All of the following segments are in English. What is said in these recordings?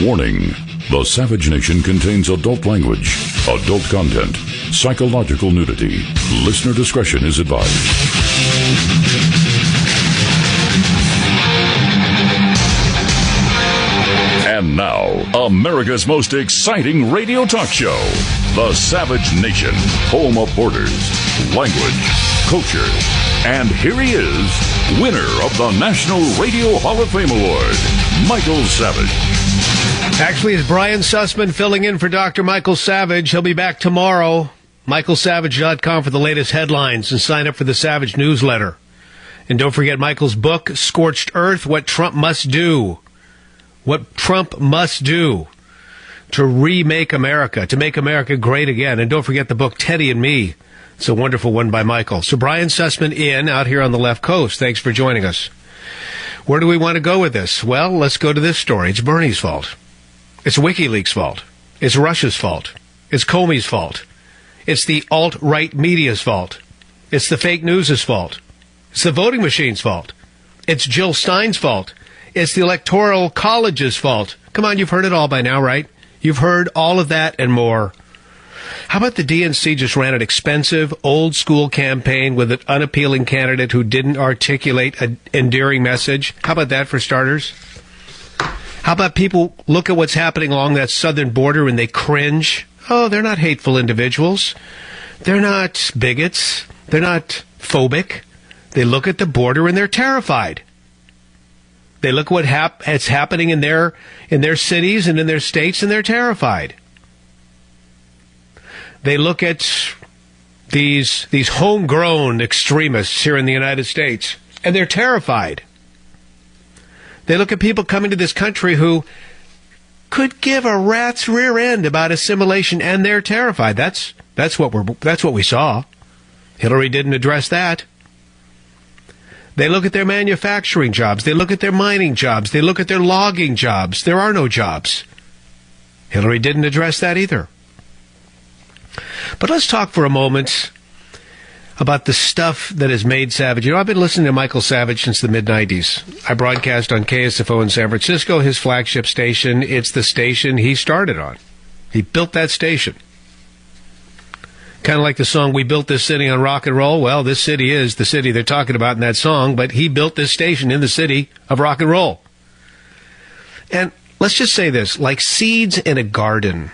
Warning. The Savage Nation contains adult language, adult content, psychological nudity. Listener discretion is advised. And now, America's most exciting radio talk show, The Savage Nation, home of borders, language, culture. And here he is, winner of the National Radio Hall of Fame Award, Michael Savage. Actually, it's Brian Sussman filling in for Dr. Michael Savage. He'll be back tomorrow. MichaelSavage.com for the latest headlines and sign up for the Savage newsletter. And don't forget Michael's book, Scorched Earth, What Trump Must Do. What Trump must do to remake America, to make America great again. And don't forget the book, Teddy and Me. It's a wonderful one by Michael. So Brian Sussman out here on the left coast. Thanks for joining us. Where do we want to go with this? Well, let's go to this story. It's Bernie's fault. It's WikiLeaks' fault. It's Russia's fault. It's Comey's fault. It's the alt-right media's fault. It's the fake news' fault. It's the voting machine's fault. It's Jill Stein's fault. It's the Electoral College's fault. Come on, you've heard it all by now, right? You've heard all of that and more. How about the DNC just ran an expensive, old-school campaign with an unappealing candidate who didn't articulate an endearing message? How about that for starters? How about people look at what's happening along that southern border and they cringe? Oh, they're not hateful individuals. They're not bigots. They're not phobic. They look at the border and they're terrified. They look at what's happening in their cities and in their states, and they're terrified. They look at these homegrown extremists here in the United States, and they're terrified. They look at people coming to this country who could give a rat's rear end about assimilation, and they're terrified. That's what we saw. Hillary didn't address that. They look at their manufacturing jobs. They look at their mining jobs. They look at their logging jobs. There are no jobs. Hillary didn't address that either. But let's talk for a moment about the stuff that has made Savage. You know, I've been listening to Michael Savage since the mid-'90s. I broadcast on KSFO in San Francisco, his flagship station. It's the station he started on. He built that station. Kind of like the song, We Built This City on Rock and Roll. Well, this city is the city they're talking about in that song, but he built this station in the city of rock and roll. And let's just say this, like seeds in a garden,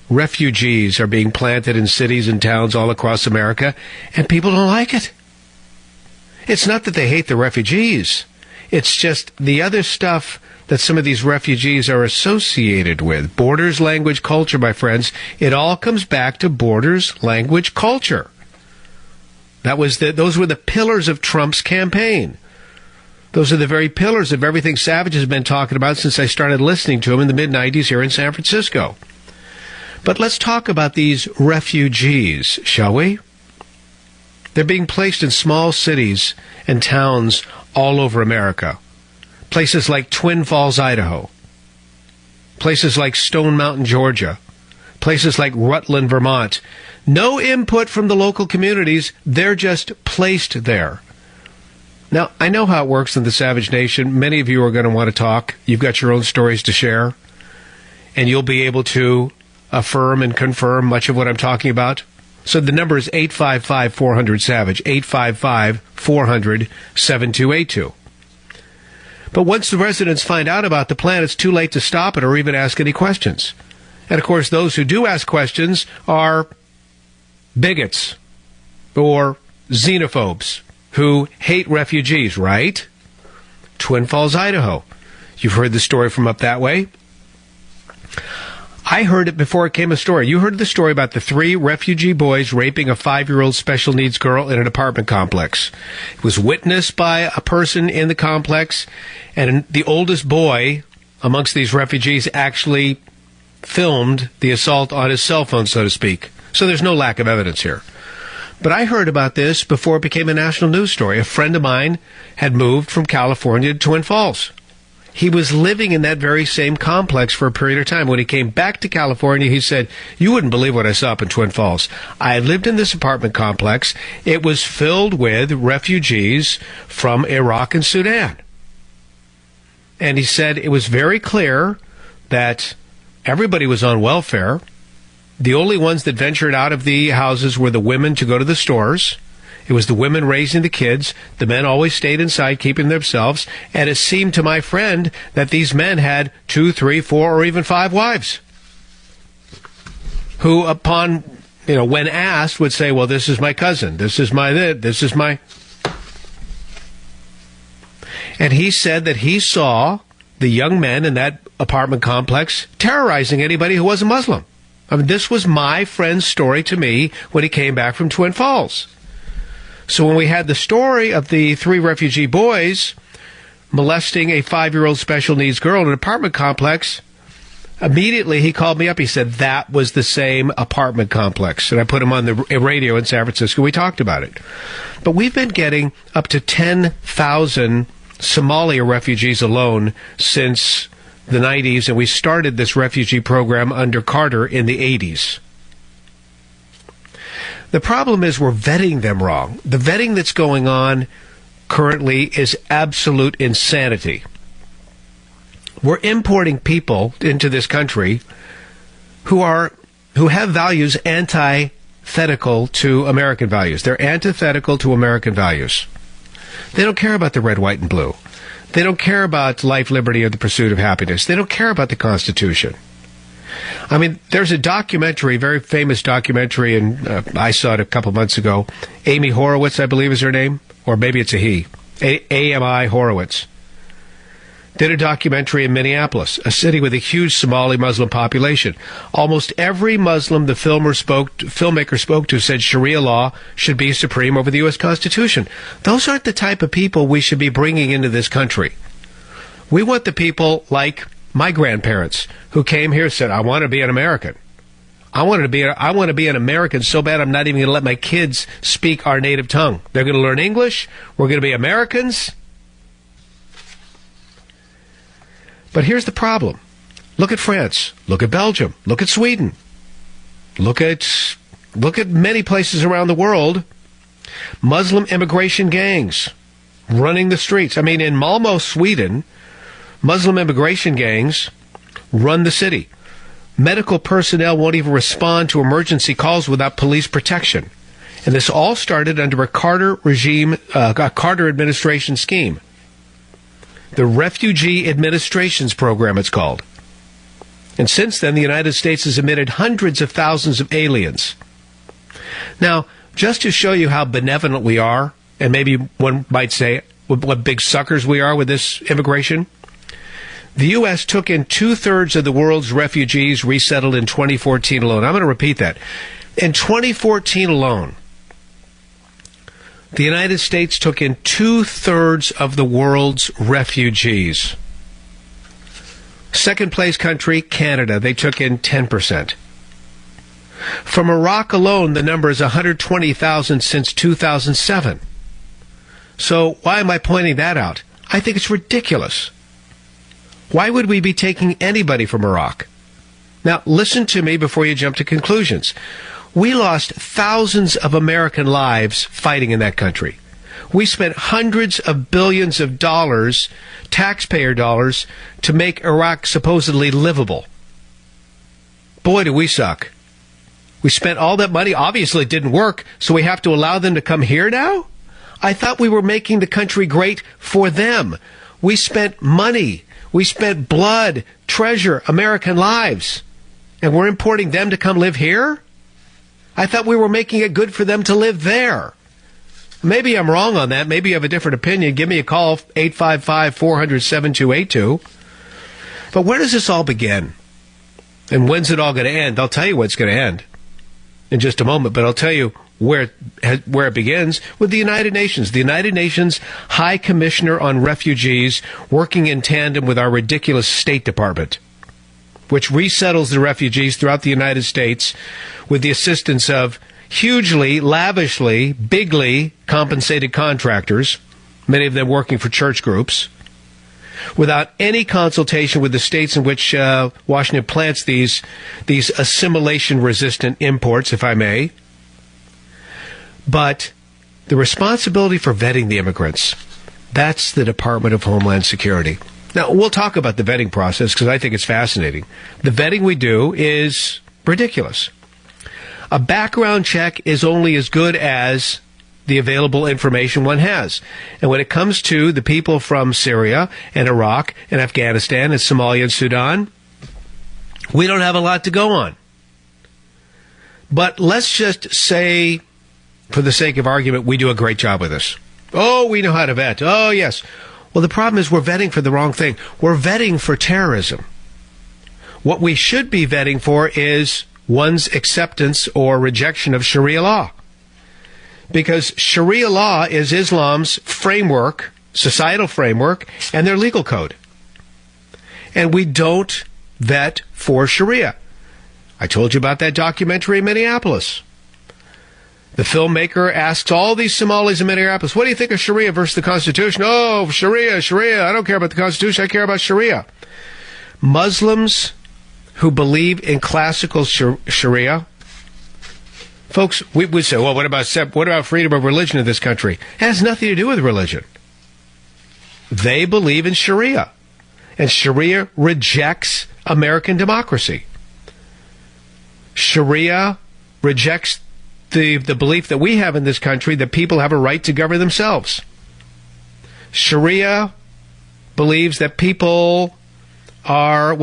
refugees are being planted in cities and towns all across America, and people don't like it. It's not that they hate the refugees. It's just the other stuff that some of these refugees are associated with. Borders, language, culture, my friends. It all comes back to borders, language, culture. Those were the pillars of Trump's campaign. Those are the very pillars of everything Savage has been talking about since I started listening to him in the mid-'90s here in San Francisco. But let's talk about these refugees, shall we? They're being placed in small cities and towns all over America. Places like Twin Falls, Idaho. Places like Stone Mountain, Georgia. Places like Rutland, Vermont. No input from the local communities. They're just placed there. Now, I know how it works in the Savage Nation. Many of you are going to want to talk. You've got your own stories to share. And you'll be able to affirm and confirm much of what I'm talking about. So the number is 855-400-SAVAGE, 855-400-7282. But once the residents find out about the plan, it's too late to stop it or even ask any questions. And, of course, those who do ask questions are bigots or xenophobes who hate refugees, right? Twin Falls, Idaho. You've heard the story from up that way. I heard it before it came a story. You heard the story about the 3 refugee boys raping a 5-year-old special needs girl in an apartment complex. It was witnessed by a person in the complex, and the oldest boy amongst these refugees actually filmed the assault on his cell phone, so to speak. So there's no lack of evidence here. But I heard about this before it became a national news story. A friend of mine had moved from California to Twin Falls. He was living in that very same complex for a period of time. When he came back to California, he said, "You wouldn't believe what I saw up in Twin Falls. I lived in this apartment complex. It was filled with refugees from Iraq and Sudan." And he said it was very clear that everybody was on welfare. The only ones that ventured out of the houses were the women to go to the stores. It was the women raising the kids. The men always stayed inside, keeping themselves. And it seemed to my friend that these men had 2, 3, 4, or even 5 wives, who upon, when asked, would say, well, this is my cousin. This is my... And he said that he saw the young men in that apartment complex terrorizing anybody who wasn't Muslim. I mean, this was my friend's story to me when he came back from Twin Falls. So when we had the story of the 3 refugee boys molesting a 5-year-old special needs girl in an apartment complex, immediately he called me up. He said that was the same apartment complex. And I put him on the radio in San Francisco. We talked about it. But we've been getting up to 10,000 Somalia refugees alone since the 90s, and we started this refugee program under Carter in the 80s. The problem is we're vetting them wrong. The vetting that's going on currently is absolute insanity. We're importing people into this country who have values antithetical to American values. They're antithetical to American values. They don't care about the red, white, and blue. They don't care about life, liberty, or the pursuit of happiness. They don't care about the Constitution. I mean, there's a documentary, very famous documentary, and I saw it a couple months ago. Amy Horowitz, I believe is her name, or maybe it's a he. A.M.I. Horowitz did a documentary in Minneapolis, a city with a huge Somali Muslim population. Almost every Muslim the filmmaker spoke to said Sharia law should be supreme over the U.S. Constitution. Those aren't the type of people we should be bringing into this country. We want the people like my grandparents who came here and said, I want to be an American. I want to be an American so bad I'm not even going to let my kids speak our native tongue. They're going to learn English. We're going to be Americans. But here's the problem. Look at France. Look at Belgium. Look at Sweden. Look at many places around the world. Muslim immigration gangs running the streets. I mean, in Malmö, Sweden, Muslim immigration gangs run the city. Medical personnel won't even respond to emergency calls without police protection. And this all started under a Carter administration scheme. The Refugee Administrations Program, it's called. And since then, the United States has admitted hundreds of thousands of aliens. Now, just to show you how benevolent we are, and maybe one might say what big suckers we are with this immigration, the U.S. took in 2/3 of the world's refugees resettled in 2014 alone. I'm going to repeat that. In 2014 alone, the United States took in 2/3 of the world's refugees. Second place country, Canada. They took in 10%. From Iraq alone, the number is 120,000 since 2007. So why am I pointing that out? I think it's ridiculous. Why would we be taking anybody from Iraq? Now, listen to me before you jump to conclusions. We lost thousands of American lives fighting in that country. We spent hundreds of billions of dollars, taxpayer dollars, to make Iraq supposedly livable. Boy, do we suck. We spent all that money. Obviously, it didn't work, so we have to allow them to come here now? I thought we were making the country great for them. We spent money. We spent blood, treasure, American lives. And we're importing them to come live here? I thought we were making it good for them to live there. Maybe I'm wrong on that. Maybe you have a different opinion. Give me a call, 855-400-7282. But where does this all begin? And when's it all going to end? I'll tell you what's going to end in just a moment, but I'll tell you where it begins with the United Nations. The United Nations High Commissioner on Refugees working in tandem with our ridiculous State Department, which resettles the refugees throughout the United States with the assistance of hugely, lavishly, bigly compensated contractors, many of them working for church groups, without any consultation with the states in which Washington plants these assimilation-resistant imports, if I may. But the responsibility for vetting the immigrants, that's the Department of Homeland Security. Now, we'll talk about the vetting process because I think it's fascinating. The vetting we do is ridiculous. A background check is only as good as the available information one has. And when it comes to the people from Syria and Iraq and Afghanistan and Somalia and Sudan, we don't have a lot to go on. But let's just say, for the sake of argument, we do a great job with this. Oh, we know how to vet. Oh, yes. Well, the problem is we're vetting for the wrong thing. We're vetting for terrorism. What we should be vetting for is one's acceptance or rejection of Sharia law. Because Sharia law is Islam's framework, societal framework, and their legal code. And we don't vet for Sharia. I told you about that documentary in Minneapolis. The filmmaker asks all these Somalis in Minneapolis, what do you think of Sharia versus the Constitution? Oh, Sharia. I don't care about the Constitution. I care about Sharia. Muslims who believe in classical Sharia, folks, we would say, well, what about freedom of religion in this country? It has nothing to do with religion. They believe in Sharia. And Sharia rejects American democracy. Sharia rejects the belief that we have in this country that people have a right to govern themselves. Sharia believes that people are,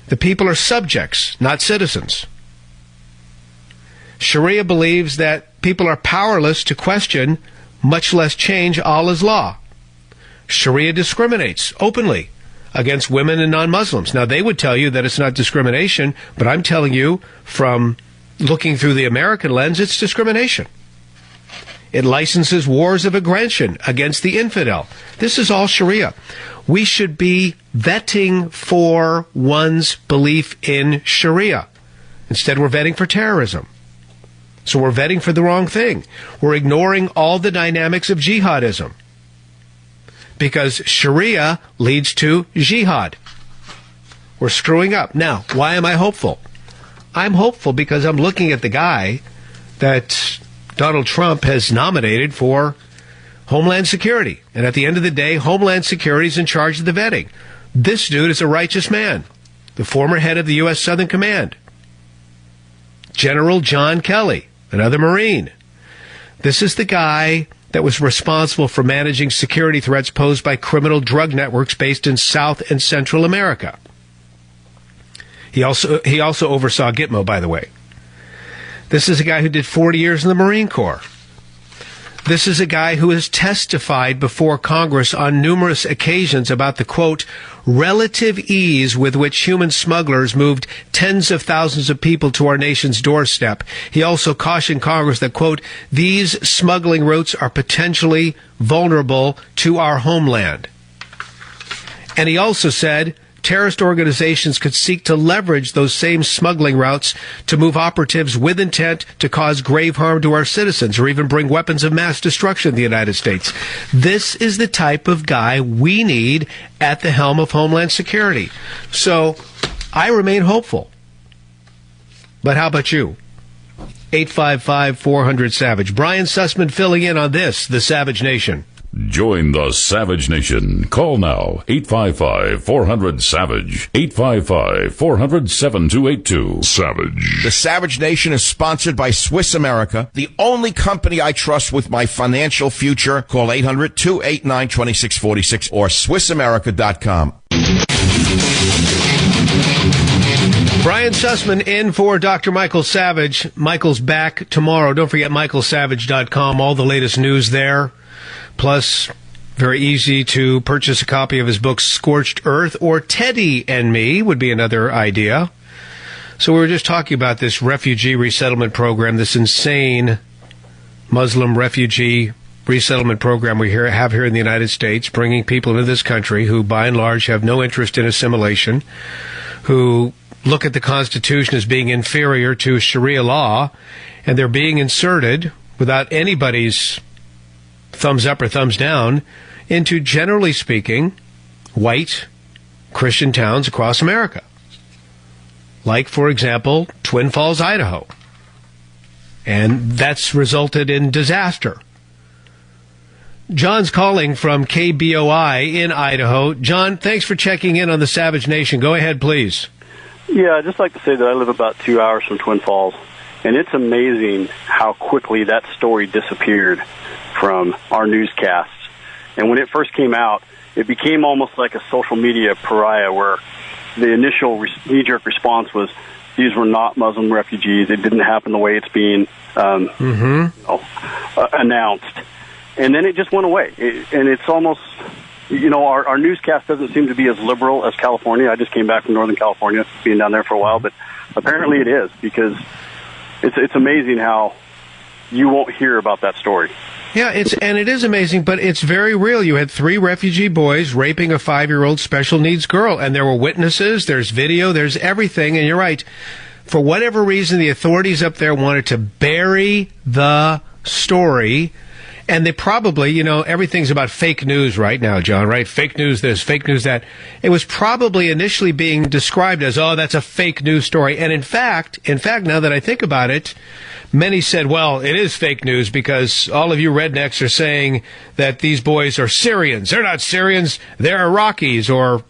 the people are subjects, not citizens. Sharia believes that people are powerless to question, much less change Allah's law. Sharia discriminates openly against women and non-Muslims. Now, they would tell you that it's not discrimination, but I'm telling you from looking through the American lens, it's discrimination. It licenses wars of aggression against the infidel. This is all Sharia. We should be vetting for one's belief in Sharia. Instead, we're vetting for terrorism. So we're vetting for the wrong thing. We're ignoring all the dynamics of jihadism. Because Sharia leads to jihad. We're screwing up. Now, why am I hopeful? I'm hopeful because I'm looking at the guy that Donald Trump has nominated for Homeland Security. And at the end of the day, Homeland Security is in charge of the vetting. This dude is a righteous man, the former head of the U.S. Southern Command. General John Kelly, another Marine. This is the guy that was responsible for managing security threats posed by criminal drug networks based in South and Central America. He also oversaw Gitmo, by the way. This is a guy who did 40 years in the Marine Corps. This is a guy who has testified before Congress on numerous occasions about the, quote, relative ease with which human smugglers moved tens of thousands of people to our nation's doorstep. He also cautioned Congress that, quote, these smuggling routes are potentially vulnerable to our homeland. And he also said terrorist organizations could seek to leverage those same smuggling routes to move operatives with intent to cause grave harm to our citizens or even bring weapons of mass destruction in the United States. This is the type of guy we need at the helm of Homeland Security. So I remain hopeful. But how about you? 855-400-SAVAGE. Brian Sussman filling in on this, The Savage Nation. Join the Savage Nation. Call now, 855-400-SAVAGE, 855-400-7282. Savage. The Savage Nation is sponsored by Swiss America, the only company I trust with my financial future. Call 800-289-2646 or SwissAmerica.com. Brian Sussman in for Dr. Michael Savage. Michael's back tomorrow. Don't forget michaelsavage.com, all the latest news there. Plus, very easy to purchase a copy of his book, Scorched Earth, or Teddy and Me would be another idea. So we were just talking about this refugee resettlement program, this insane Muslim refugee resettlement program we have here in the United States, bringing people into this country who, by and large, have no interest in assimilation, who look at the Constitution as being inferior to Sharia law, and they're being inserted without anybody's thumbs up or thumbs down into, generally speaking, white Christian towns across America. Like, for example, Twin Falls, Idaho. And that's resulted in disaster. John's calling from KBOI in Idaho. John, thanks for checking in on the Savage Nation. Go ahead, please. Yeah, I'd just like to say that I live about 2 hours from Twin Falls, and it's amazing how quickly that story disappeared from our newscasts. And when it first came out, it became almost like a social media pariah where the initial knee-jerk response was, these were not Muslim refugees. It didn't happen the way it's being announced. And then it just went away. And it's almost, our newscast doesn't seem to be as liberal as California. I just came back from Northern California, being down there for a while, but apparently it is, because it's amazing how you won't hear about that story. Yeah, it is amazing, but it's very real. You had 3 refugee boys raping a 5-year-old special needs girl, and there were witnesses, there's video, there's everything, and you're right. For whatever reason, the authorities up there wanted to bury the story, and they probably, everything's about fake news right now, John, right? Fake news this, fake news that. It was probably initially being described as, that's a fake news story. And in fact, now that I think about it, many said, well, it is fake news because all of you rednecks are saying that these boys are Syrians. They're not Syrians. They're Iraqis or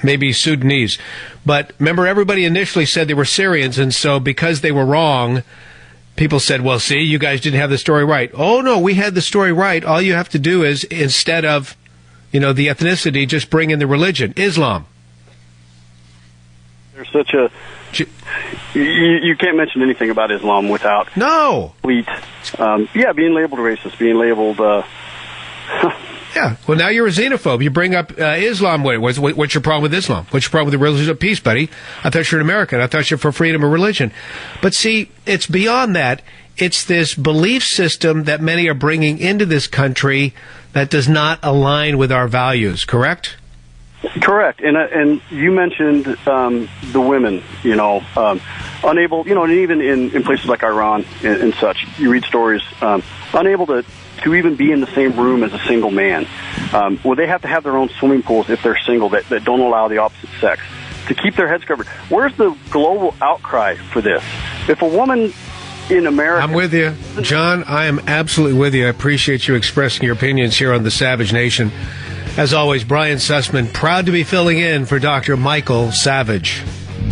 maybe Sudanese. But remember, everybody initially said they were Syrians, and so because they were wrong, people said, well, see, you guys didn't have the story right. Oh, no, we had the story right. All you have to do is, instead of, the ethnicity, just bring in the religion, Islam. There's such a... You can't mention anything about Islam without... No! Being labeled racist, being labeled... Yeah, well, now you're a xenophobe. You bring up Islam. What's your problem with Islam? What's your problem with the religion of peace, buddy? I thought you're an American. I thought you're for freedom of religion. But see, it's beyond that. It's this belief system that many are bringing into this country that does not align with our values, correct? Correct. And you mentioned the women, unable, and even in places like Iran and such, you read stories, unable to even be in the same room as a single man. Well, they have to have their own swimming pools if they're single that don't allow the opposite sex to keep their heads covered. Where's the global outcry for this? If a woman in America... I'm with you. John, I am absolutely with you. I appreciate you expressing your opinions here on the Savage Nation. As always, Brian Sussman, proud to be filling in for Dr. Michael Savage.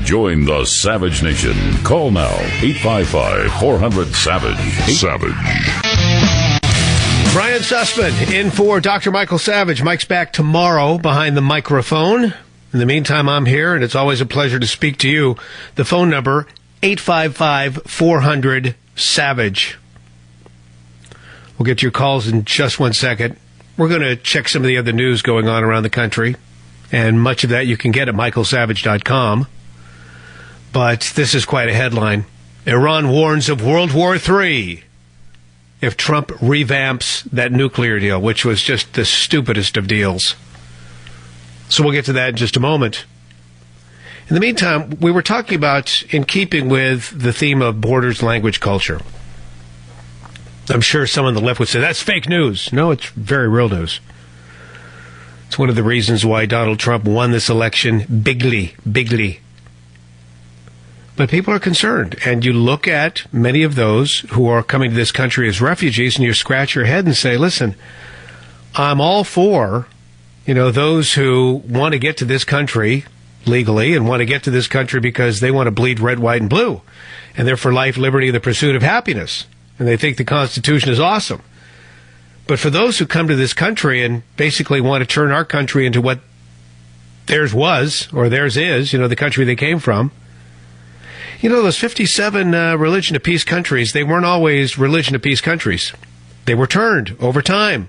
Join the Savage Nation. Call now, 855-400-SAVAGE. Savage. Brian Sussman in for Dr. Michael Savage. Mike's back tomorrow behind the microphone. In the meantime, I'm here, and it's always a pleasure to speak to you. The phone number, 855-400-SAVAGE. We'll get your calls in just 1 second. We're going to check some of the other news going on around the country, and much of that you can get at michaelsavage.com. But this is quite a headline. Iran warns of World War III if Trump revamps that nuclear deal, which was just the stupidest of deals. So we'll get to that in just a moment. In the meantime, we were talking about, in keeping with the theme of borders, language, culture. I'm sure someone on the left would say, that's fake news. No, it's very real news. It's one of the reasons why Donald Trump won this election bigly. But people are concerned, and you look at many of those who are coming to this country as refugees, and you scratch your head and say, listen, I'm all for, those who want to get to this country legally and want to get to this country because they want to bleed red, white, and blue, and they're for life, liberty, and the pursuit of happiness, and they think the Constitution is awesome. But for those who come to this country and basically want to turn our country into what theirs was, or theirs is, the country they came from, those 57 religion of peace countries, they weren't always religion of peace countries. They were turned over time.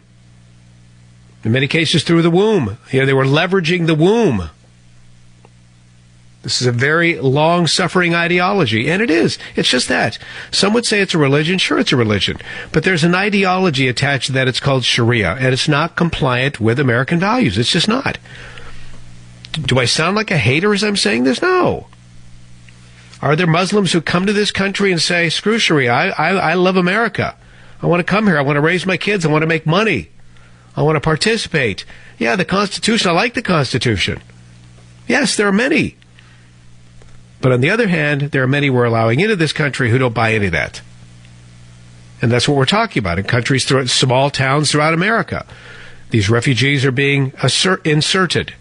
In many cases through the womb. They were leveraging the womb. This is a very long-suffering ideology, and it is. It's just that. Some would say it's a religion. Sure, it's a religion. But there's an ideology attached to that. It's called Sharia, and it's not compliant with American values. It's just not. Do I sound like a hater as I'm saying this? No. Are there Muslims who come to this country and say, screw Sharia, I love America. I want to come here. I want to raise my kids. I want to make money. I want to participate. Yeah, the Constitution, I like the Constitution. Yes, there are many. But on the other hand, there are many we're allowing into this country who don't buy any of that. And that's what we're talking about in countries, small towns throughout America. These refugees are being inserted.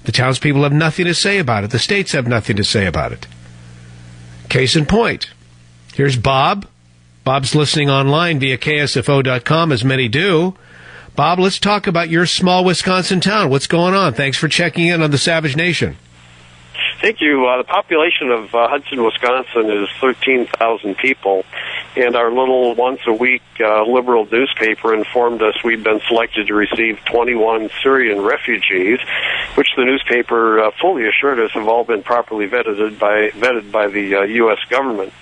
The townspeople have nothing to say about it. The states have nothing to say about it. Case in point. Here's Bob. Bob's listening online via KSFO.com, as many do. Bob, let's talk about your small Wisconsin town. What's going on? Thanks for checking in on the Savage Nation. Thank you. The population of Hudson, Wisconsin is 13,000 people, and our little once-a-week liberal newspaper informed us we've been selected to receive 21 Syrian refugees, which the newspaper fully assured us have all been properly vetted by the U.S. government.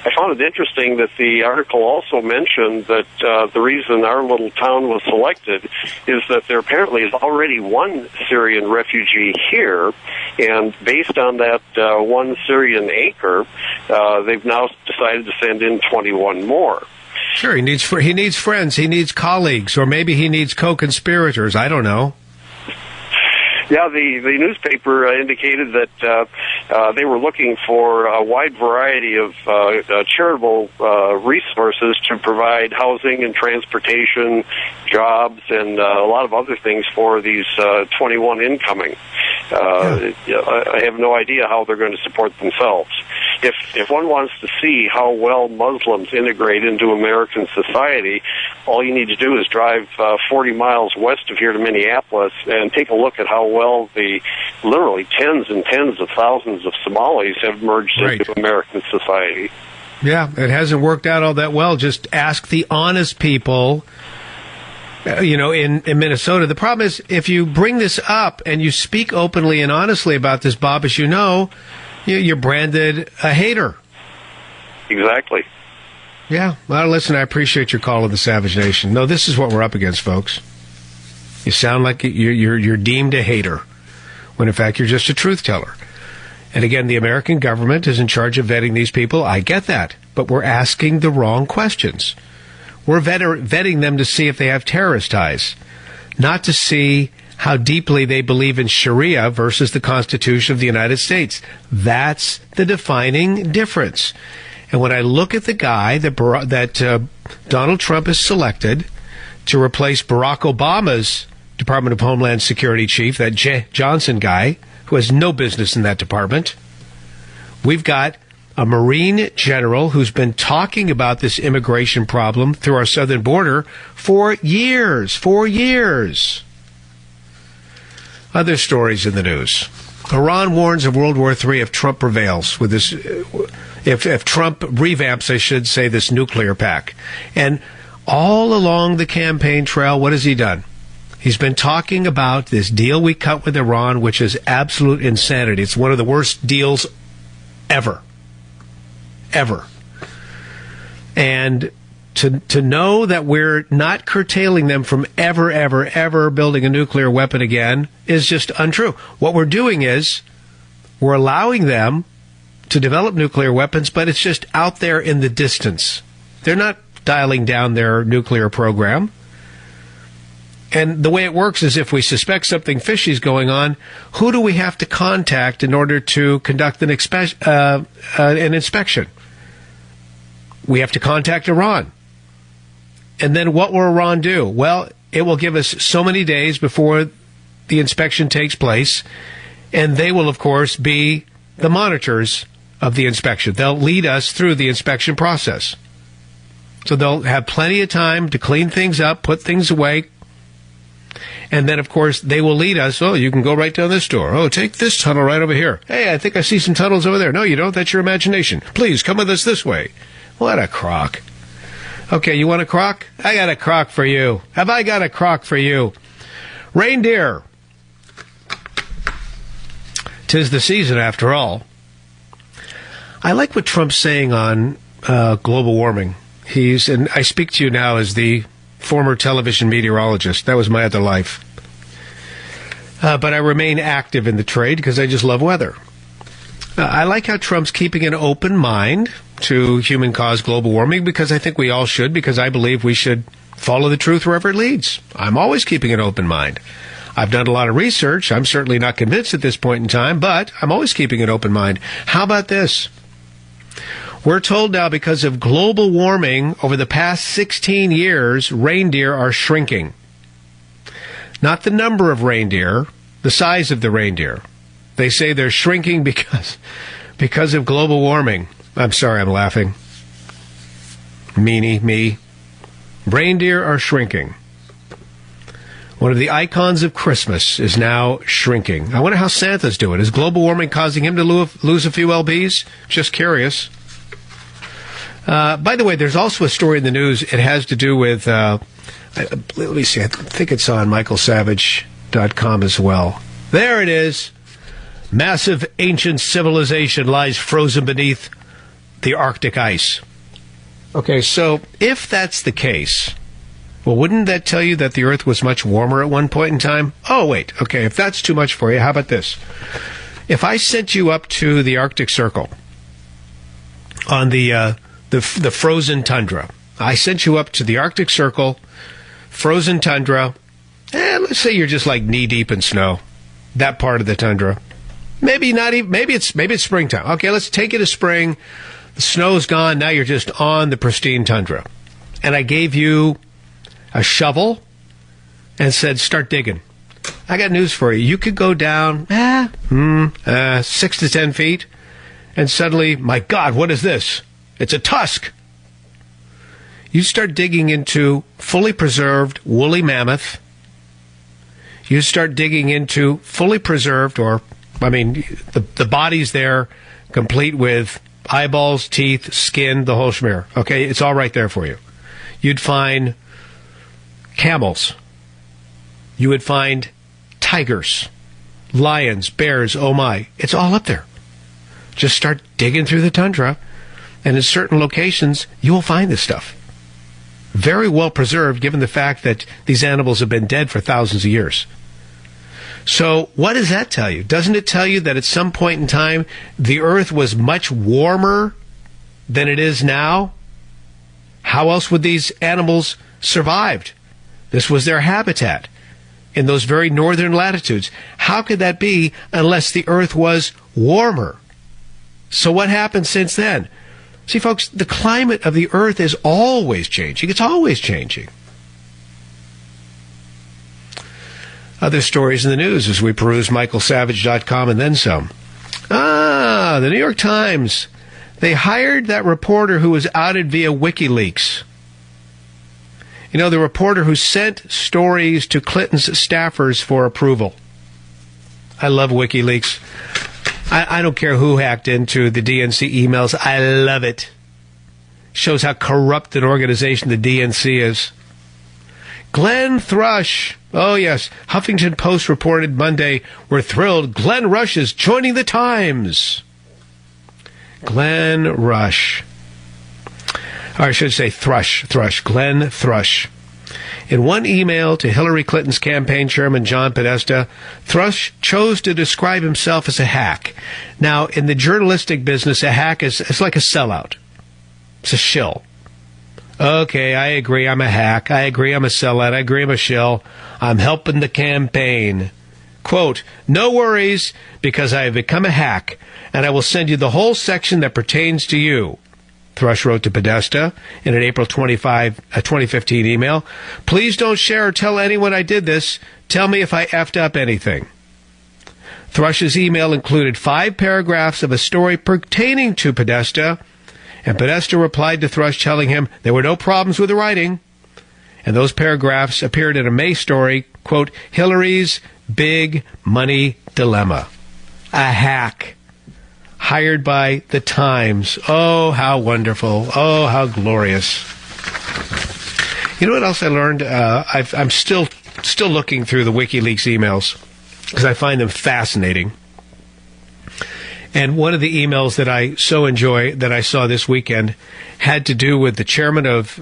I found it interesting that the article also mentioned that the reason our little town was selected is that there apparently is already one Syrian refugee here, and based on that one Syrian acre, they've now decided to send in 21 more. Sure, he needs friends, he needs colleagues, or maybe he needs co-conspirators. I don't know. Yeah, the newspaper indicated that they were looking for a wide variety of charitable resources to provide housing and transportation, jobs, and a lot of other things for these 21 incoming. I have no idea how they're going to support themselves. If one wants to see how well Muslims integrate into American society, all you need to do is drive 40 miles west of here to Minneapolis and take a look at how well the literally tens and tens of thousands of Somalis have merged into American society. Yeah, it hasn't worked out all that well. Just ask the honest people, in Minnesota. The problem is, if you bring this up and you speak openly and honestly about this, Bob, as you know, you're branded a hater. Exactly. Yeah. Well, listen, I appreciate your call to the Savage Nation. No, this is what we're up against, folks. You sound like you're deemed a hater, when in fact you're just a truth teller. And again, the American government is in charge of vetting these people. I get that. But we're asking the wrong questions. We're vetting them to see if they have terrorist ties, not to see how deeply they believe in Sharia versus the Constitution of the United States. That's the defining difference. And when I look at the guy that Donald Trump has selected to replace Barack Obama's Department of Homeland Security chief, that Johnson guy, who has no business in that department, we've got a Marine general who's been talking about this immigration problem through our southern border for years. Other stories in the news. Iran warns of World War III if Trump prevails with this, if Trump revamps, I should say, this nuclear pact. And all along the campaign trail, what has he done? He's been talking about this deal we cut with Iran, which is absolute insanity. It's one of the worst deals ever. And to know that we're not curtailing them from ever building a nuclear weapon again is just untrue. What we're doing is we're allowing them to develop nuclear weapons, but it's just out there in the distance. They're not dialing down their nuclear program. And the way it works is if we suspect something fishy is going on, who do we have to contact in order to conduct an inspection? We have to contact Iran. And then what will Iran do? Well, it will give us so many days before the inspection takes place, and they will, of course, be the monitors of the inspection. They'll lead us through the inspection process. So they'll have plenty of time to clean things up, put things away, and then, of course, they will lead us. Oh, you can go right down this door. Oh, take this tunnel right over here. Hey, I think I see some tunnels over there. No, you don't. That's your imagination. Please, come with us this way. What a crock. Okay, you want a crock? I got a crock for you. Have I got a crock for you? Reindeer. 'Tis the season, after all. I like what Trump's saying on global warming. And I speak to you now as the former television meteorologist. That was my other life. But I remain active in the trade because I just love weather. I like how Trump's keeping an open mind to human-caused global warming, because I think we all should, because I believe we should follow the truth wherever it leads. I'm always keeping an open mind. I've done a lot of research. I'm certainly not convinced at this point in time, but I'm always keeping an open mind. How about this? We're told now because of global warming over the past 16 years, reindeer are shrinking. Not the number of reindeer, the size of the reindeer. They say they're shrinking because of global warming. I'm sorry, I'm laughing. Meanie, me. Reindeer are shrinking. One of the icons of Christmas is now shrinking. I wonder how Santa's doing. Is global warming causing him to lose a few lbs? Just curious. By the way, there's also a story in the news. It has to do with, let me see, I think it's on michaelsavage.com as well. There it is. Massive ancient civilization lies frozen beneath the Arctic ice. Okay, so if that's the case, well, wouldn't that tell you that the Earth was much warmer at one point in time? Oh, wait. Okay, if that's too much for you, how about this? If I sent you up to the Arctic Circle on the frozen tundra, I sent you up to the Arctic Circle, frozen tundra, and let's say you're just like knee deep in snow, that part of the tundra. Maybe not even. Maybe it's springtime. Okay, let's take it as spring. The snow's gone. Now you're just on the pristine tundra, and I gave you a shovel and said, "Start digging." I got news for you. You could go down 6 to 10 feet, and suddenly, my God, what is this? It's a tusk. You start digging into fully preserved woolly mammoth. You start digging into fully preserved, the body's there, complete with eyeballs, teeth, skin, the whole schmear. Okay, it's all right there for you. You'd find camels. You would find tigers, lions, bears, oh my. It's all up there. Just start digging through the tundra, and in certain locations, you will find this stuff. Very well preserved, given the fact that these animals have been dead for thousands of years. So what does that tell you? Doesn't it tell you that at some point in time, the Earth was much warmer than it is now? How else would these animals survived? This was their habitat in those very northern latitudes. How could that be unless the Earth was warmer? So what happened since then? See, folks, the climate of the Earth is always changing. It's always changing. Other stories in the news as we peruse michaelsavage.com and then some. The New York Times. They hired that reporter who was outed via WikiLeaks. You know, the reporter who sent stories to Clinton's staffers for approval. I love WikiLeaks. I don't care who hacked into the DNC emails. I love it. Shows how corrupt an organization the DNC is. Glenn Thrush. Oh, yes. Huffington Post reported Monday, "We're thrilled Glenn Rush is joining the Times." Glenn Rush. Or I should say Thrush. Glenn Thrush. In one email to Hillary Clinton's campaign chairman, John Podesta, Thrush chose to describe himself as a hack. Now, in the journalistic business, a hack is like a sellout. It's a shill. Okay, I agree I'm a hack. I agree I'm a sellout. I agree I'm a shill. I'm helping the campaign. Quote, "No worries, because I have become a hack, and I will send you the whole section that pertains to you," Thrush wrote to Podesta in an April 2015 email. "Please don't share or tell anyone I did this. Tell me if I effed up anything." Thrush's email included 5 paragraphs of a story pertaining to Podesta, and Podesta replied to Thrush telling him there were no problems with the writing. And those paragraphs appeared in a May story, quote, "Hillary's Big Money Dilemma." A hack. Hired by the Times. Oh, how wonderful. Oh, how glorious. You know what else I learned? I'm still looking through the WikiLeaks emails because I find them fascinating. And one of the emails that I so enjoy that I saw this weekend had to do with the chairman of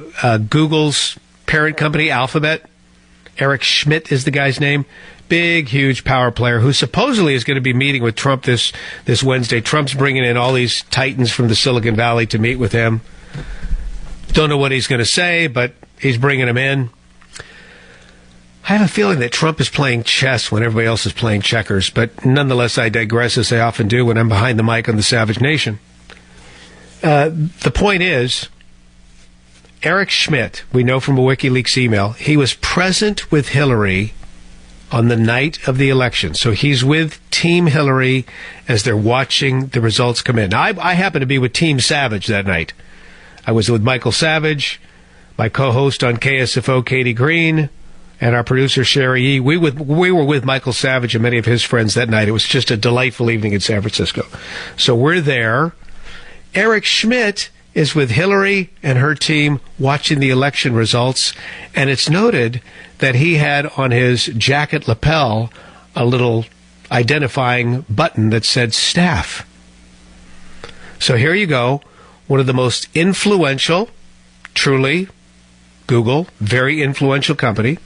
Google's parent company, Alphabet. Eric Schmidt is the guy's name. Big, huge power player who supposedly is going to be meeting with Trump this Wednesday. Trump's bringing in all these titans from the Silicon Valley to meet with him. Don't know what he's going to say, but he's bringing them in. I have a feeling that Trump is playing chess when everybody else is playing checkers, but nonetheless, I digress as I often do when I'm behind the mic on the Savage Nation. The point is, Eric Schmidt, we know from a WikiLeaks email, he was present with Hillary on the night of the election. So he's with Team Hillary as they're watching the results come in. Now, I happened to be with Team Savage that night. I was with Michael Savage, my co-host on KSFO, Katie Green, and our producer, Sherry E. We were with Michael Savage and many of his friends that night. It was just a delightful evening in San Francisco. So we're there. Eric Schmidt is with Hillary and her team watching the election results, and it's noted that he had on his jacket lapel a little identifying button that said staff. So here you go, one of the most influential, truly, Google, very influential company.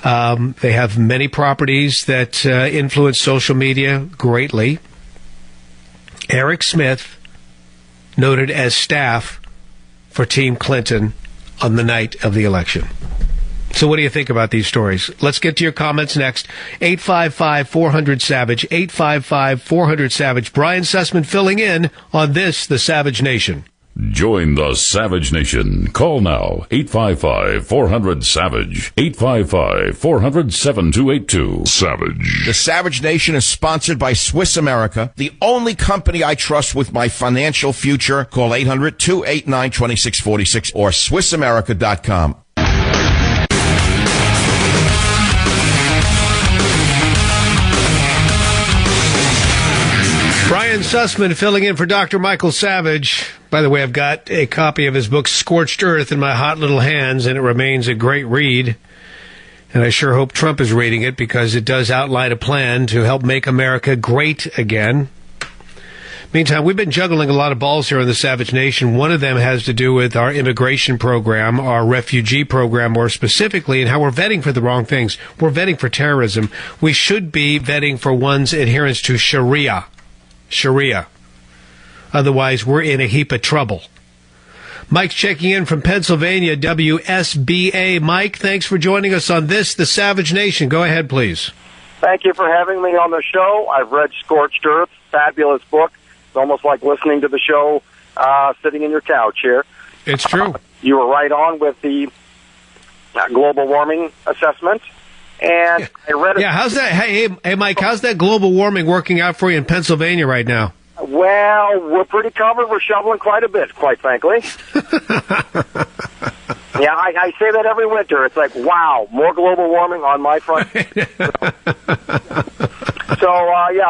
They have many properties that influence social media greatly. Eric Smith noted as staff for Team Clinton on the night of the election. So what do you think about these stories? Let's get to your comments next. 855-400-SAVAGE, 855-400-SAVAGE. Brian Sussman filling in on this, The Savage Nation. Join the Savage Nation. Call now, 855-400-SAVAGE, 855-400-7282. Savage. The Savage Nation is sponsored by Swiss America, the only company I trust with my financial future. Call 800-289-2646 or SwissAmerica.com. Brian Sussman filling in for Dr. Michael Savage. By the way, I've got a copy of his book, Scorched Earth, in my hot little hands, and it remains a great read. And I sure hope Trump is reading it, because it does outline a plan to help make America great again. Meantime, we've been juggling a lot of balls here in the Savage Nation. One of them has to do with our immigration program, our refugee program more specifically, and how we're vetting for the wrong things. We're vetting for terrorism. We should be vetting for one's adherence to Sharia. Otherwise, we're in a heap of trouble. Mike's checking in from Pennsylvania, WSBA. Mike, thanks for joining us on this, The Savage Nation. Go ahead, please. Thank you for having me on the show. I've read Scorched Earth, fabulous book. It's almost like listening to the show sitting in your couch here. It's true. You were right on with the global warming assessment. And I read it. Yeah, how's that? Hey, Mike, how's that global warming working out for you in Pennsylvania right now? Well, we're pretty covered. We're shoveling quite a bit, quite frankly. Yeah, I say that every winter. It's like, wow, more global warming on my front. Yeah,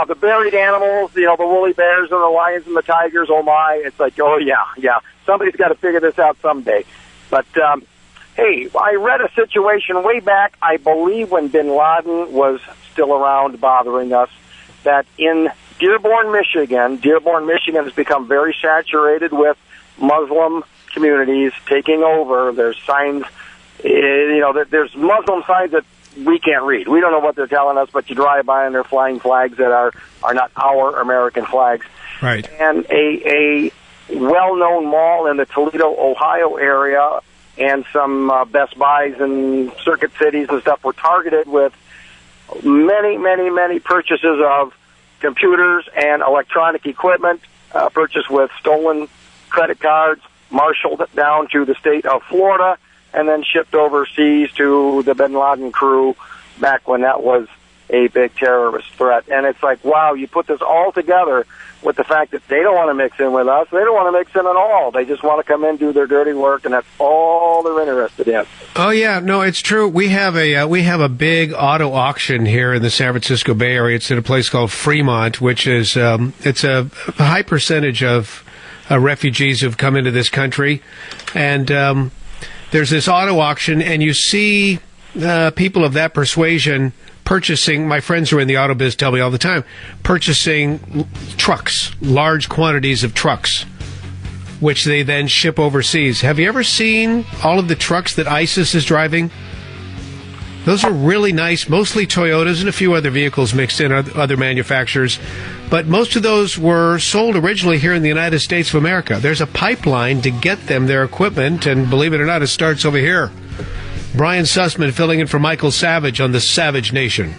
the buried animals, the woolly bears and the lions and the tigers, oh my. It's like, oh, yeah. Somebody's got to figure this out someday. But, hey, I read a situation way back, I believe when bin Laden was still around bothering us, that in Dearborn, Michigan has become very saturated with Muslim communities taking over. There's signs, there's Muslim signs that we can't read. We don't know what they're telling us, but you drive by and they're flying flags that are not our American flags. Right. And a well-known mall in the Toledo, Ohio area and some Best Buys and Circuit Cities and stuff were targeted with many purchases of computers and electronic equipment, purchased with stolen credit cards, marshaled down to the state of Florida, and then shipped overseas to the bin Laden crew back when that was a big terrorist threat. And it's like, wow, you put this all together with the fact that they don't want to mix in with us. They don't want to mix in at all. They just want to come in, do their dirty work, and that's all they're interested in. Oh yeah, no, it's true. We have a big auto auction here in the San Francisco Bay Area. It's at a place called Fremont, which is it's a high percentage of refugees who've come into this country, and there's this auto auction, and you see people of that persuasion purchasing, my friends who are in the auto biz tell me all the time, purchasing trucks, large quantities of trucks, which they then ship overseas. Have you ever seen all of the trucks that ISIS is driving? Those are really nice, mostly Toyotas and a few other vehicles mixed in, other manufacturers. But most of those were sold originally here in the United States of America. There's a pipeline to get them their equipment, and believe it or not, it starts over here. Brian Sussman filling in for Michael Savage on the Savage Nation.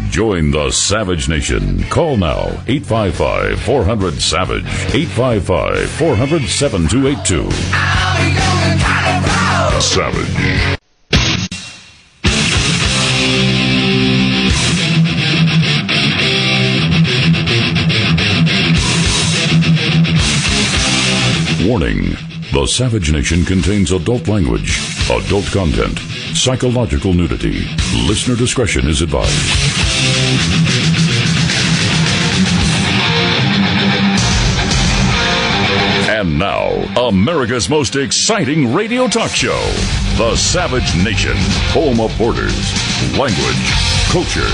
Join the Savage Nation. Call now, 855-400-SAVAGE, 855-400-7282. Savage. Warning. The Savage Nation contains adult language, adult content, psychological nudity. Listener discretion is advised. And now, America's most exciting radio talk show, The Savage Nation, home of borders, language, culture.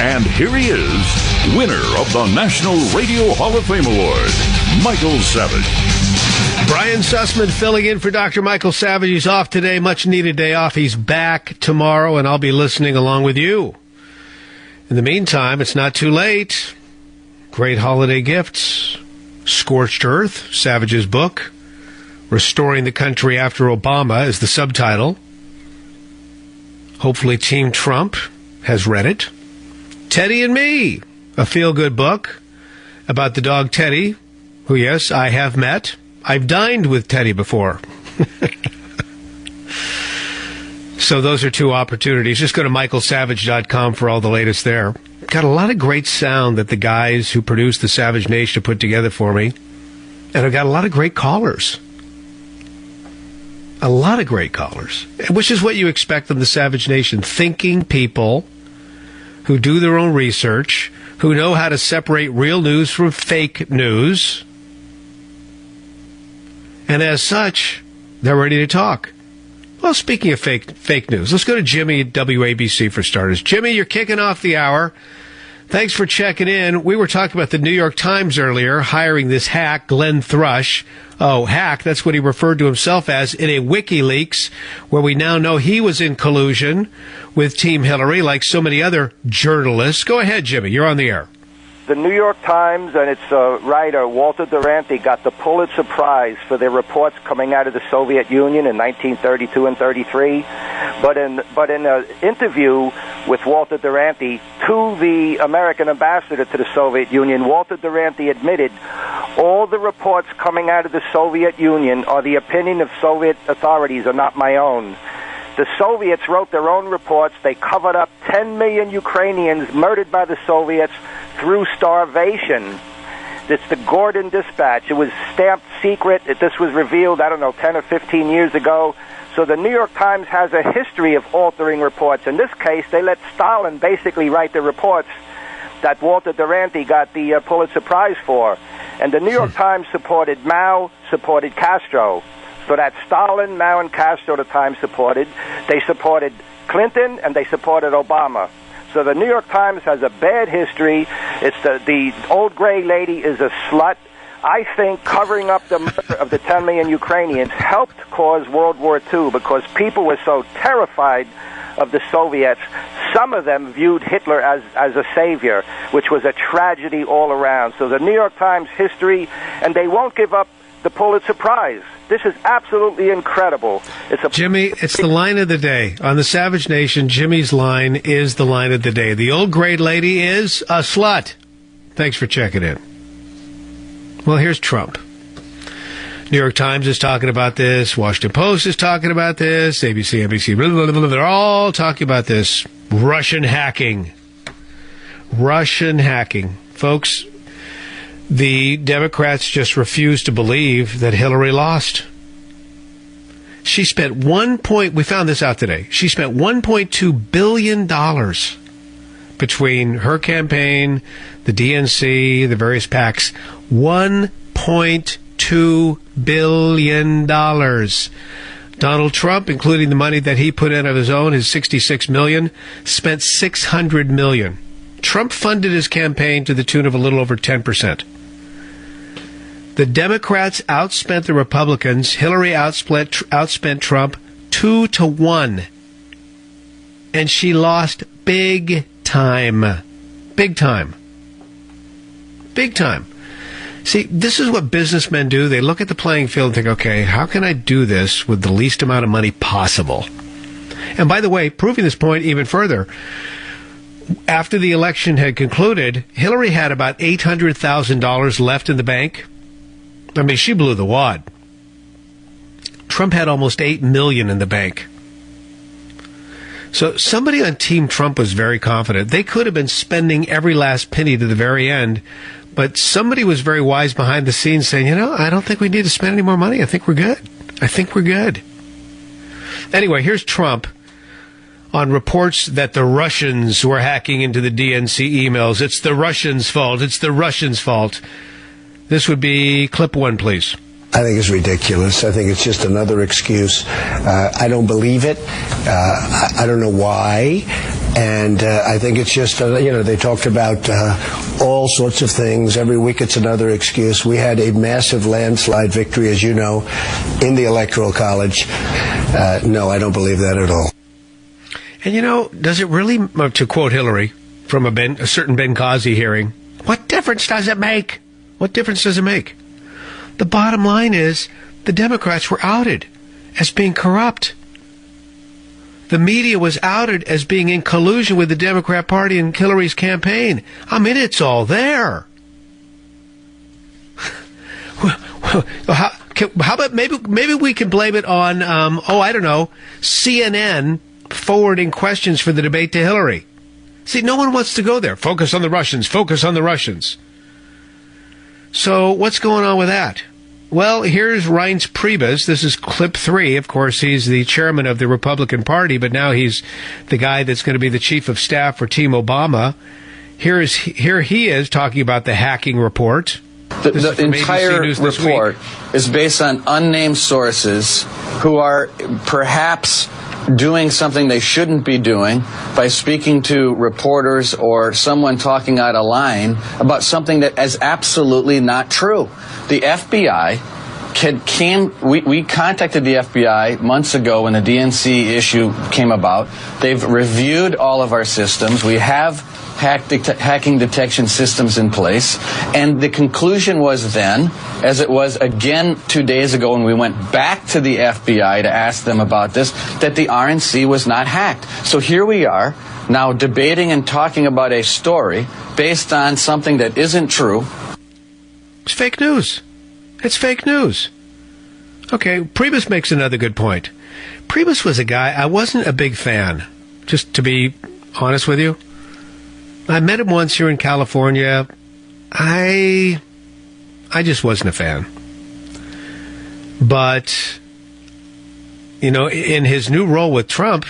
And here he is, winner of the National Radio Hall of Fame Award, Michael Savage. Brian Sussman filling in for Dr. Michael Savage. He's off today, much needed day off. He's back tomorrow, and I'll be listening along with you. In the meantime, it's not too late. Great holiday gifts. Scorched Earth, Savage's book. Restoring the Country After Obama is the subtitle. Hopefully Team Trump has read it. Teddy and Me, a feel-good book about the dog Teddy, who, yes, I have met. I've dined with Teddy before. So those are two opportunities. Just go to michaelsavage.com for all the latest there. Got a lot of great sound that the guys who produced the Savage Nation put together for me. And I've got a lot of great callers. A lot of great callers. Which is what you expect from the Savage Nation. Thinking people who do their own research, who know how to separate real news from fake news. And as such, they're ready to talk. Well, speaking of fake news, let's go to Jimmy at WABC for starters. Jimmy, you're kicking off the hour. Thanks for checking in. We were talking about the New York Times earlier, hiring this hack, Glenn Thrush. Oh, hack, that's what he referred to himself as in a WikiLeaks, where we now know he was in collusion with Team Hillary, like so many other journalists. Go ahead, Jimmy. You're on the air. The New York Times and its writer, Walter Duranty, got the Pulitzer Prize for their reports coming out of the Soviet Union in 1932 and 33. But in an interview with Walter Duranty to the American ambassador to the Soviet Union, Walter Duranty admitted all the reports coming out of the Soviet Union are the opinion of Soviet authorities, are not my own. The Soviets wrote their own reports. They covered up 10 million Ukrainians murdered by the Soviets through starvation. It's the Gordon Dispatch. It was stamped secret. This was revealed, 10 or 15 years ago. So the New York Times has a history of altering reports. In this case, they let Stalin basically write the reports that Walter Duranty got the Pulitzer Prize for. And the New York Times supported Mao, supported Castro. So that Stalin, Mao, and Castro the Times supported. They supported Clinton, and they supported Obama. So the New York Times has a bad history. It's the old gray lady is a slut. I think covering up the murder of the 10 million Ukrainians helped cause World War II because people were so terrified of the Soviets. Some of them viewed Hitler as a savior, which was a tragedy all around. So the New York Times history, and they won't give up the Pulitzer Prize. This is absolutely incredible. Jimmy, it's the line of the day. On the Savage Nation, Jimmy's line is the line of the day. The old great lady is a slut. Thanks for checking in. Well, here's Trump. New York Times is talking about this. Washington Post is talking about this. ABC, NBC, blah, blah, blah, blah. They're all talking about this. Russian hacking. Russian hacking. Folks, the Democrats just refuse to believe that Hillary lost. She spent we found this out today. She spent $1.2 billion between her campaign, the DNC, the various PACs. $1.2 billion. Donald Trump, including the money that he put in of his own, his $66 million, spent $600 million. Trump funded his campaign to the tune of a little over 10%. The Democrats outspent the Republicans. Hillary outspent Trump 2-1. And she lost big time. Big time. Big time. See, this is what businessmen do. They look at the playing field and think, okay, how can I do this with the least amount of money possible? And by the way, proving this point even further, after the election had concluded, Hillary had about $800,000 left in the bank. I mean, she blew the wad. Trump had almost $8 million in the bank. So somebody on Team Trump was very confident. They could have been spending every last penny to the very end, but somebody was very wise behind the scenes saying, I don't think we need to spend any more money. I think we're good. Anyway, here's Trump on reports that the Russians were hacking into the DNC emails. It's the Russians' fault. It's the Russians' fault. This would be clip 1, please. I think it's ridiculous. I think it's just another excuse. I don't believe it. I don't know why. And I think it's just, they talked about all sorts of things. Every week it's another excuse. We had a massive landslide victory, as you know, in the Electoral College. No, I don't believe that at all. And does it really, to quote Hillary from a certain Benghazi hearing, what difference does it make? What difference does it make? The bottom line is the Democrats were outed as being corrupt. The media was outed as being in collusion with the Democrat Party and Hillary's campaign. I mean, it's all there. How about maybe we can blame it on, CNN forwarding questions for the debate to Hillary. See, no one wants to go there. Focus on the Russians. Focus on the Russians. So what's going on with that? Well, here's Reince Priebus. This is clip 3. Of course, he's the chairman of the Republican Party, but now he's the guy that's going to be the chief of staff for Team Obama. Here he is talking about the hacking report. The entire report is based on unnamed sources who are perhaps doing something they shouldn't be doing by speaking to reporters or someone talking out of line about something that is absolutely not true. The FBI we contacted the FBI months ago when the DNC issue came about. They've reviewed all of our systems. We have hacking detection systems in place. And the conclusion was then, as it was again 2 days ago when we went back to the FBI to ask them about this, that the RNC was not hacked. So here we are now debating and talking about a story based on something that isn't true. It's fake news. It's fake news. Okay, Priebus makes another good point. Priebus was a guy I wasn't a big fan, just to be honest with you. I met him once here in California. I just wasn't a fan. But, in his new role with Trump,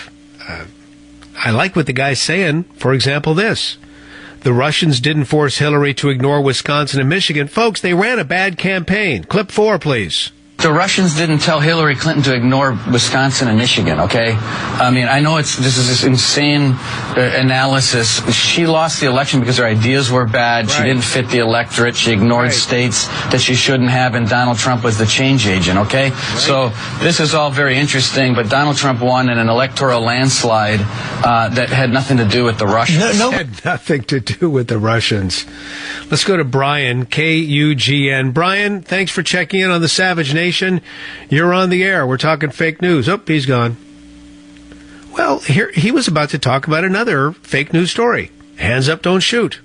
I like what the guy's saying. For example, this. The Russians didn't force Hillary to ignore Wisconsin and Michigan. Folks, they ran a bad campaign. Clip 4, please. The Russians didn't tell Hillary Clinton to ignore Wisconsin and Michigan, okay? I mean, I know this is this insane analysis. She lost the election because her ideas were bad. Right. She didn't fit the electorate. She ignored states that she shouldn't have, and Donald Trump was the change agent, okay? Right. So this is all very interesting, but Donald Trump won in an electoral landslide that had nothing to do with the Russians. No. Had nothing to do with the Russians. Let's go to Brian, K-U-G-N. Brian, thanks for checking in on the Savage Nation. You're on the air. We're talking fake news. Oh, he's gone. Well, here he was about to talk about another fake news story. Hands up, don't shoot.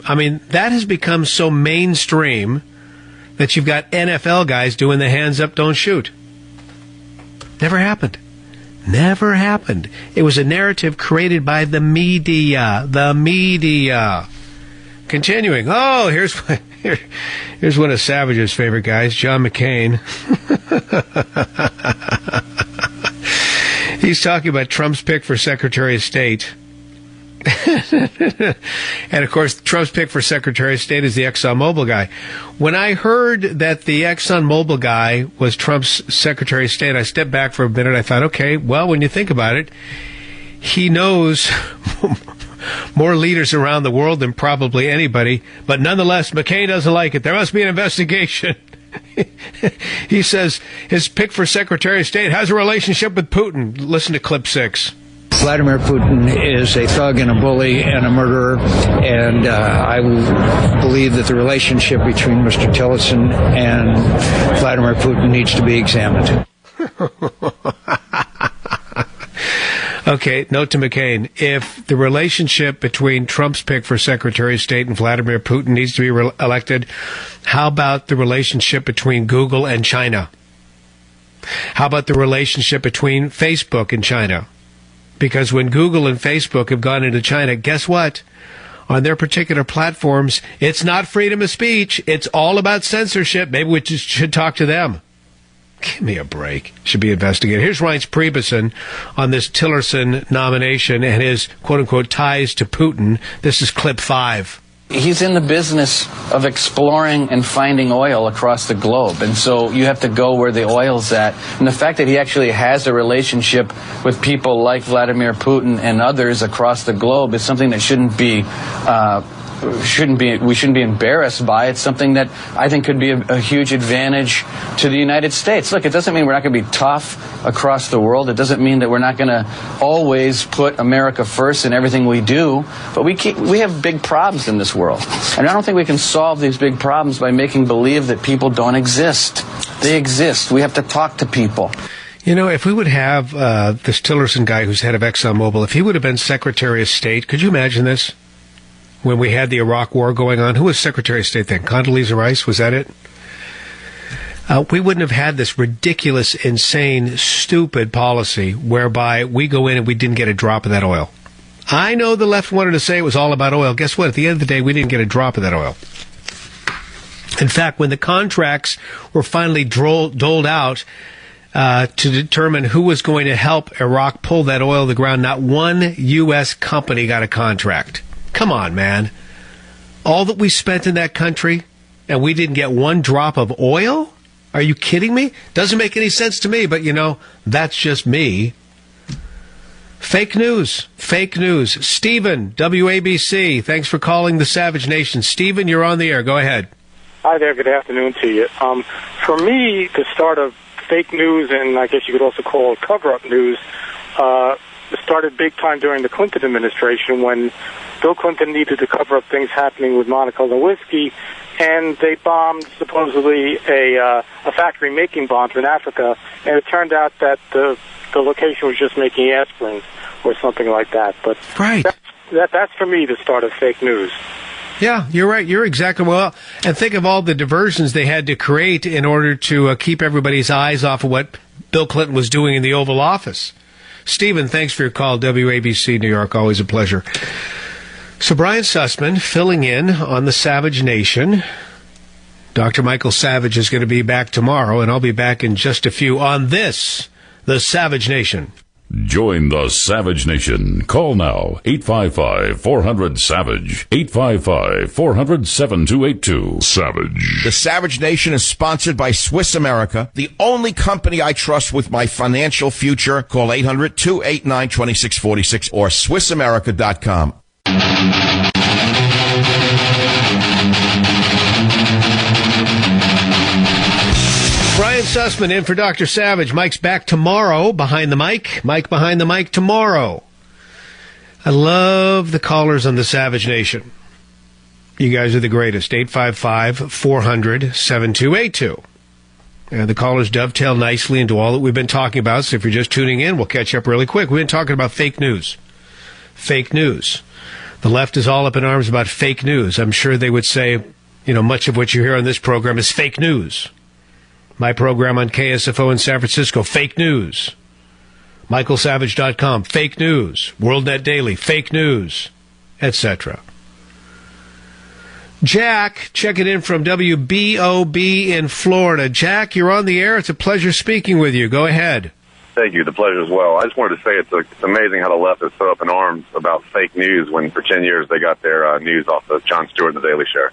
I mean, that has become so mainstream that you've got NFL guys doing the hands up, don't shoot. Never happened. Never happened. It was a narrative created by the media. The media. Continuing. Oh, here's one of Savage's favorite guys, John McCain. He's talking about Trump's pick for Secretary of State. And, of course, Trump's pick for Secretary of State is the ExxonMobil guy. When I heard that the ExxonMobil guy was Trump's Secretary of State, I stepped back for a minute. I thought, okay, well, when you think about it, he knows more leaders around the world than probably anybody. But nonetheless, McCain doesn't like it. There must be an investigation. He says his pick for Secretary of State has a relationship with Putin. Listen to clip 6. Vladimir Putin is a thug and a bully and a murderer, and I believe that the relationship between Mr. Tillerson and Vladimir Putin needs to be examined. Okay, note to McCain. If the relationship between Trump's pick for Secretary of State and Vladimir Putin needs to be elected, how about the relationship between Google and China? How about the relationship between Facebook and China? Because when Google and Facebook have gone into China, guess what? On their particular platforms, it's not freedom of speech. It's all about censorship. Maybe we just should talk to them. Give me a break. Should be investigated. Here's Reince Priebusson on this Tillerson nomination and his quote-unquote ties to Putin. This is clip 5. He's in the business of exploring and finding oil across the globe, and so you have to go where the oil's at. And the fact that he actually has a relationship with people like Vladimir Putin and others across the globe is something that we shouldn't be embarrassed by. It's something that I think could be a huge advantage to the United States. Look, it doesn't mean we're not going to be tough across the world. It doesn't mean that we're not going to always put America first in everything we do. But we have big problems in this world. And I don't think we can solve these big problems by making believe that people don't exist. They exist. We have to talk to people. You know, if we would have this Tillerson guy who's head of ExxonMobil, if he would have been Secretary of State, could you imagine this? When we had the Iraq War going on, who was Secretary of State then? Condoleezza Rice, was that it? We wouldn't have had this ridiculous, insane, stupid policy whereby we go in and we didn't get a drop of that oil. I know the left wanted to say it was all about oil. Guess what? At the end of the day, we didn't get a drop of that oil. In fact, when the contracts were finally doled out to determine who was going to help Iraq pull that oil to the ground, not one U.S. company got a contract. Come on, man. All that we spent in that country, and we didn't get one drop of oil? Are you kidding me? Doesn't make any sense to me, but, you know, that's just me. Fake news. Fake news. Stephen, WABC, thanks for calling the Savage Nation. Stephen, you're on the air. Go ahead. Hi there. Good afternoon to you. For me, the start of fake news, and I guess you could also call it cover-up news, started big time during the Clinton administration when Bill Clinton needed to cover up things happening with Monaco Lewinsky, and they bombed supposedly a factory making bombs in Africa, and it turned out that the location was just making aspirin or something like that. But right. That's for me the start of fake news. Yeah, you're right. You're exactly well. And think of all the diversions they had to create in order to keep everybody's eyes off of what Bill Clinton was doing in the Oval Office. Stephen, thanks for your call. WABC New York, always a pleasure. So Brian Sussman filling in on the Savage Nation. Dr. Michael Savage is going to be back tomorrow, and I'll be back in just a few on this, the Savage Nation. Join the Savage Nation. Call now, 855-400-SAVAGE, 855-400-7282. Savage. The Savage Nation is sponsored by Swiss America, the only company I trust with my financial future. Call 800-289-2646 or SwissAmerica.com. Brian Sussman in for Dr. Savage. Mike's back tomorrow behind the mic. Mike behind the mic tomorrow. I love the callers on the Savage Nation. You guys are the greatest. 855-400-7282. The callers dovetail nicely into all that we've been talking about. So if you're just tuning in, we'll catch up really quick. We've been talking about fake news. Fake news. The left is all up in arms about fake news. I'm sure they would say, you know, much of what you hear on this program is fake news. My program on KSFO in San Francisco, fake news. MichaelSavage.com, fake news. WorldNet Daily, fake news, etc. Jack, checking in from WBOB in Florida. Jack, you're on the air. It's a pleasure speaking with you. Go ahead. Thank you. The pleasure as well. I just wanted to say it's amazing how the left is so up in arms about fake news when for 10 years they got their news off of Jon Stewart and The Daily Show.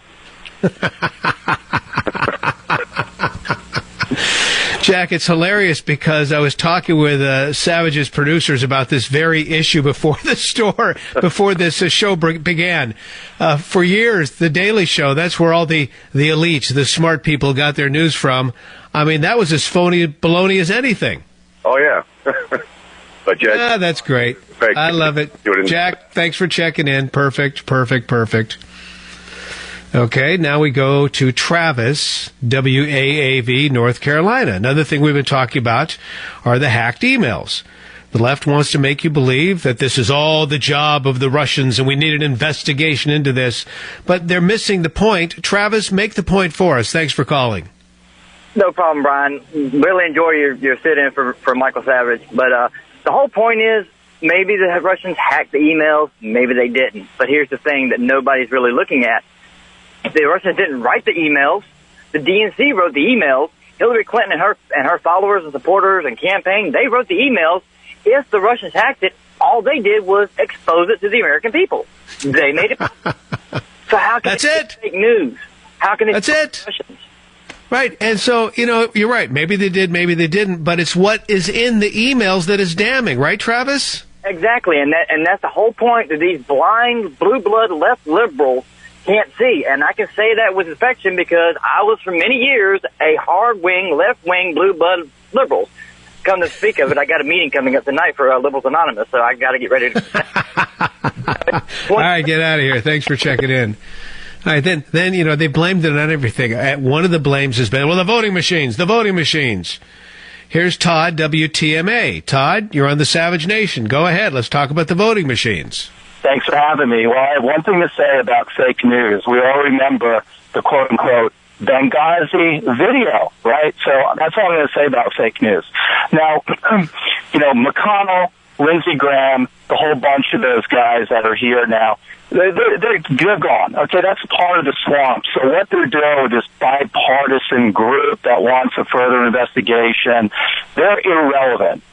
Jack, it's hilarious because I was talking with Savage's producers about this very issue before this show began. For years, The Daily Show, that's where all the elites, the smart people got their news from. I mean, that was as phony baloney as anything. Oh, yeah. But yeah, that's great. I love it. Jack, thanks for checking in. Perfect. Okay, now we go to Travis, WAAV, North Carolina. Another thing we've been talking about are the hacked emails. The left wants to make you believe that this is all the job of the Russians and we need an investigation into this. But they're missing the point. Travis, make the point for us. Thanks for calling. No problem, Brian. Really enjoy your sit-in for Michael Savage. But the whole point is maybe the Russians hacked the emails, maybe they didn't. But here's the thing that nobody's really looking at. The Russians didn't write the emails. The DNC wrote the emails. Hillary Clinton and her followers and supporters and campaign, they wrote the emails. If the Russians hacked it, all they did was expose it to the American people. They made it. So how can it be fake news? How can it That's be it. Russians? Right. And so, you're right. Maybe they did, maybe they didn't. But it's what is in the emails that is damning. Right, Travis? Exactly. And that's the whole point that these blind, blue blood left liberals can't see. And I can say that with affection because I was for many years a hard-wing, left-wing, blue blood liberal. Come to speak of it, I got a meeting coming up tonight for Liberals Anonymous, so I got to get ready to. All right, get out of here. Thanks for checking in. All right, then they blamed it on everything. One of the blames has been, the voting machines. Here's Todd, WTMA. Todd, you're on the Savage Nation. Go ahead. Let's talk about the voting machines. Thanks for having me. Well, I have one thing to say about fake news. We all remember the quote-unquote Benghazi video, right? So that's all I'm going to say about fake news. Now, McConnell, Lindsey Graham, the whole bunch of those guys that are here now, they're gone. Okay, that's part of the swamp. So what they're doing with this bipartisan group that wants a further investigation, they're irrelevant.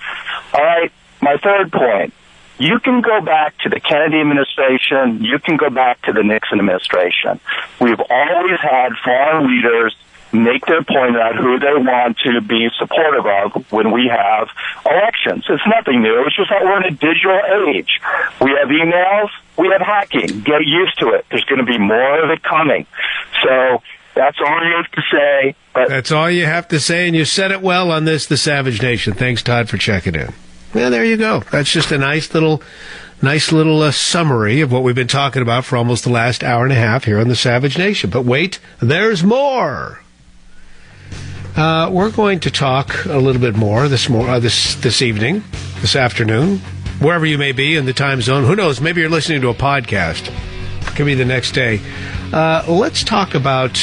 All right, my third point. You can go back to the Kennedy administration. You can go back to the Nixon administration. We've always had foreign leaders make their point about who they want to be supportive of when we have elections. It's nothing new. It's just that we're in a digital age. We have emails. We have hacking. Get used to it. There's going to be more of it coming. So that's all you have to say. But that's all you have to say, and you said it well on this, The Savage Nation. Thanks, Todd, for checking in. Yeah, there you go. That's just a nice little summary of what we've been talking about for almost the last hour and a half here on the Savage Nation. But wait, there's more. We're going to talk a little bit more this evening, this afternoon, wherever you may be in the time zone. Who knows? Maybe you're listening to a podcast. Could be the next day. Let's talk about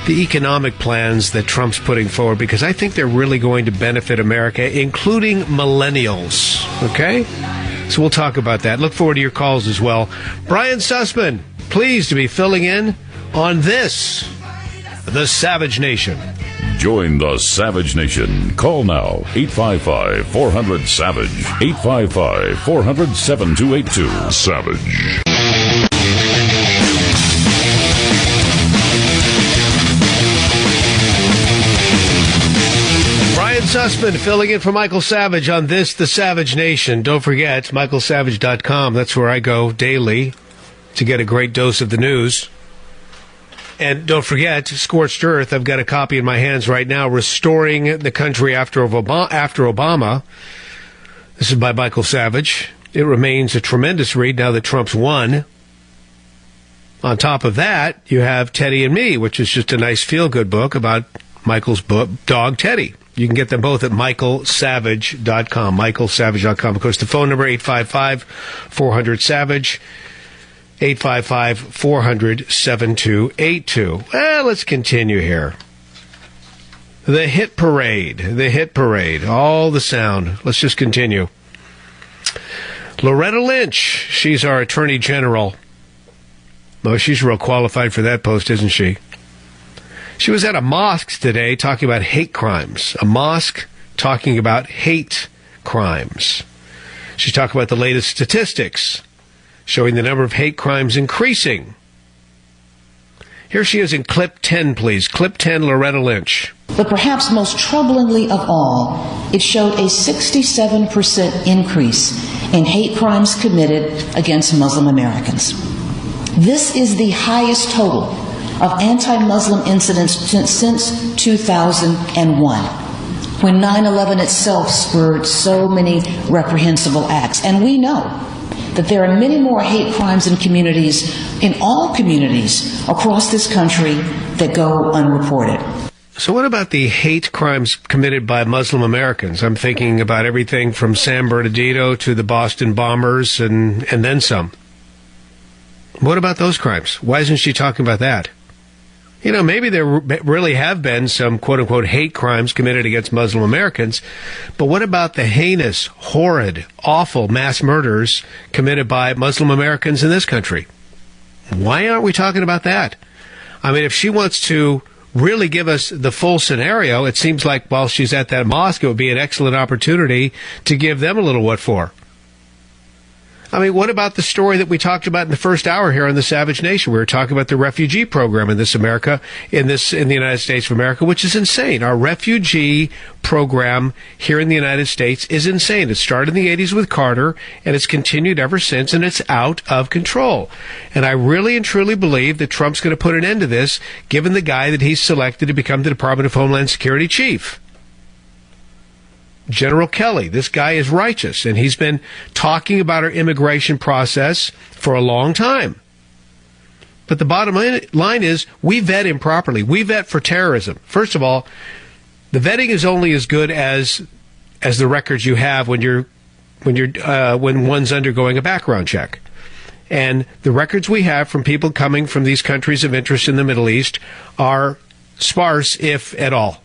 the economic plans that Trump's putting forward, because I think they're really going to benefit America, including millennials. Okay? So we'll talk about that. Look forward to your calls as well. Brian Sussman, pleased to be filling in on this, The Savage Nation. Join the Savage Nation. Call now, 855-400-SAVAGE, 855-400-7282. Savage. Sussman filling in for Michael Savage on this, The Savage Nation. Don't forget, michaelsavage.com. That's where I go daily to get a great dose of the news. And don't forget, Scorched Earth. I've got a copy in my hands right now, Restoring the Country After Obama. This is by Michael Savage. It remains a tremendous read now that Trump's won. On top of that, you have Teddy and Me, which is just a nice feel-good book about Michael's dog, Teddy. You can get them both at michaelsavage.com, michaelsavage.com. Of course, the phone number, 855-400-SAVAGE, 855-400-7282. Well, let's continue here. The hit parade, all the sound. Let's just continue. Loretta Lynch, she's our Attorney General. Oh, she's real qualified for that post, isn't she? She was at a mosque today talking about hate crimes. A mosque talking about hate crimes. She's talking about the latest statistics showing the number of hate crimes increasing. Here she is in clip 10, please. Clip 10, Loretta Lynch. But perhaps most troublingly of all, it showed a 67% increase in hate crimes committed against Muslim Americans. This is the highest total of anti-Muslim incidents since 2001, when 9/11 itself spurred so many reprehensible acts. And we know that there are many more hate crimes in communities, in all communities across this country, that go unreported. So what about the hate crimes committed by Muslim Americans? I'm thinking about everything from San Bernardino to the Boston bombers and then some. What about those crimes? Why isn't she talking about that? You know, maybe there really have been some quote-unquote hate crimes committed against Muslim Americans, but what about the heinous, horrid, awful mass murders committed by Muslim Americans in this country? Why aren't we talking about that? I mean, if she wants to really give us the full scenario, it seems like while she's at that mosque, it would be an excellent opportunity to give them a little what for. I mean, what about the story that we talked about in the first hour here on the Savage Nation? We were talking about the refugee program in the United States of America, which is insane. Our refugee program here in the United States is insane. It started in the 80s with Carter, and it's continued ever since, and it's out of control. And I really and truly believe that Trump's going to put an end to this, given the guy that he's selected to become the Department of Homeland Security chief. General Kelly, this guy is righteous, and he's been talking about our immigration process for a long time. But the bottom line is we vet improperly. We vet for terrorism. First of all, the vetting is only as good as the records you have when one's undergoing a background check. And the records we have from people coming from these countries of interest in the Middle East are sparse, if at all.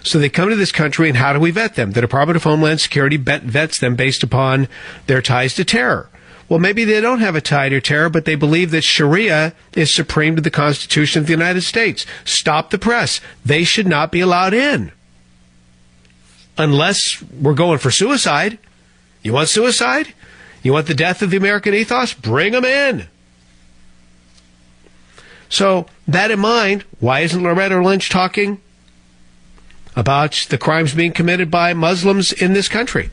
So they come to this country, and how do we vet them? The Department of Homeland Security vets them based upon their ties to terror. Well, maybe they don't have a tie to terror, but they believe that Sharia is supreme to the Constitution of the United States. Stop the press. They should not be allowed in. Unless we're going for suicide. You want suicide? You want the death of the American ethos? Bring them in. So, that in mind, why isn't Loretta Lynch talking about the crimes being committed by Muslims in this country?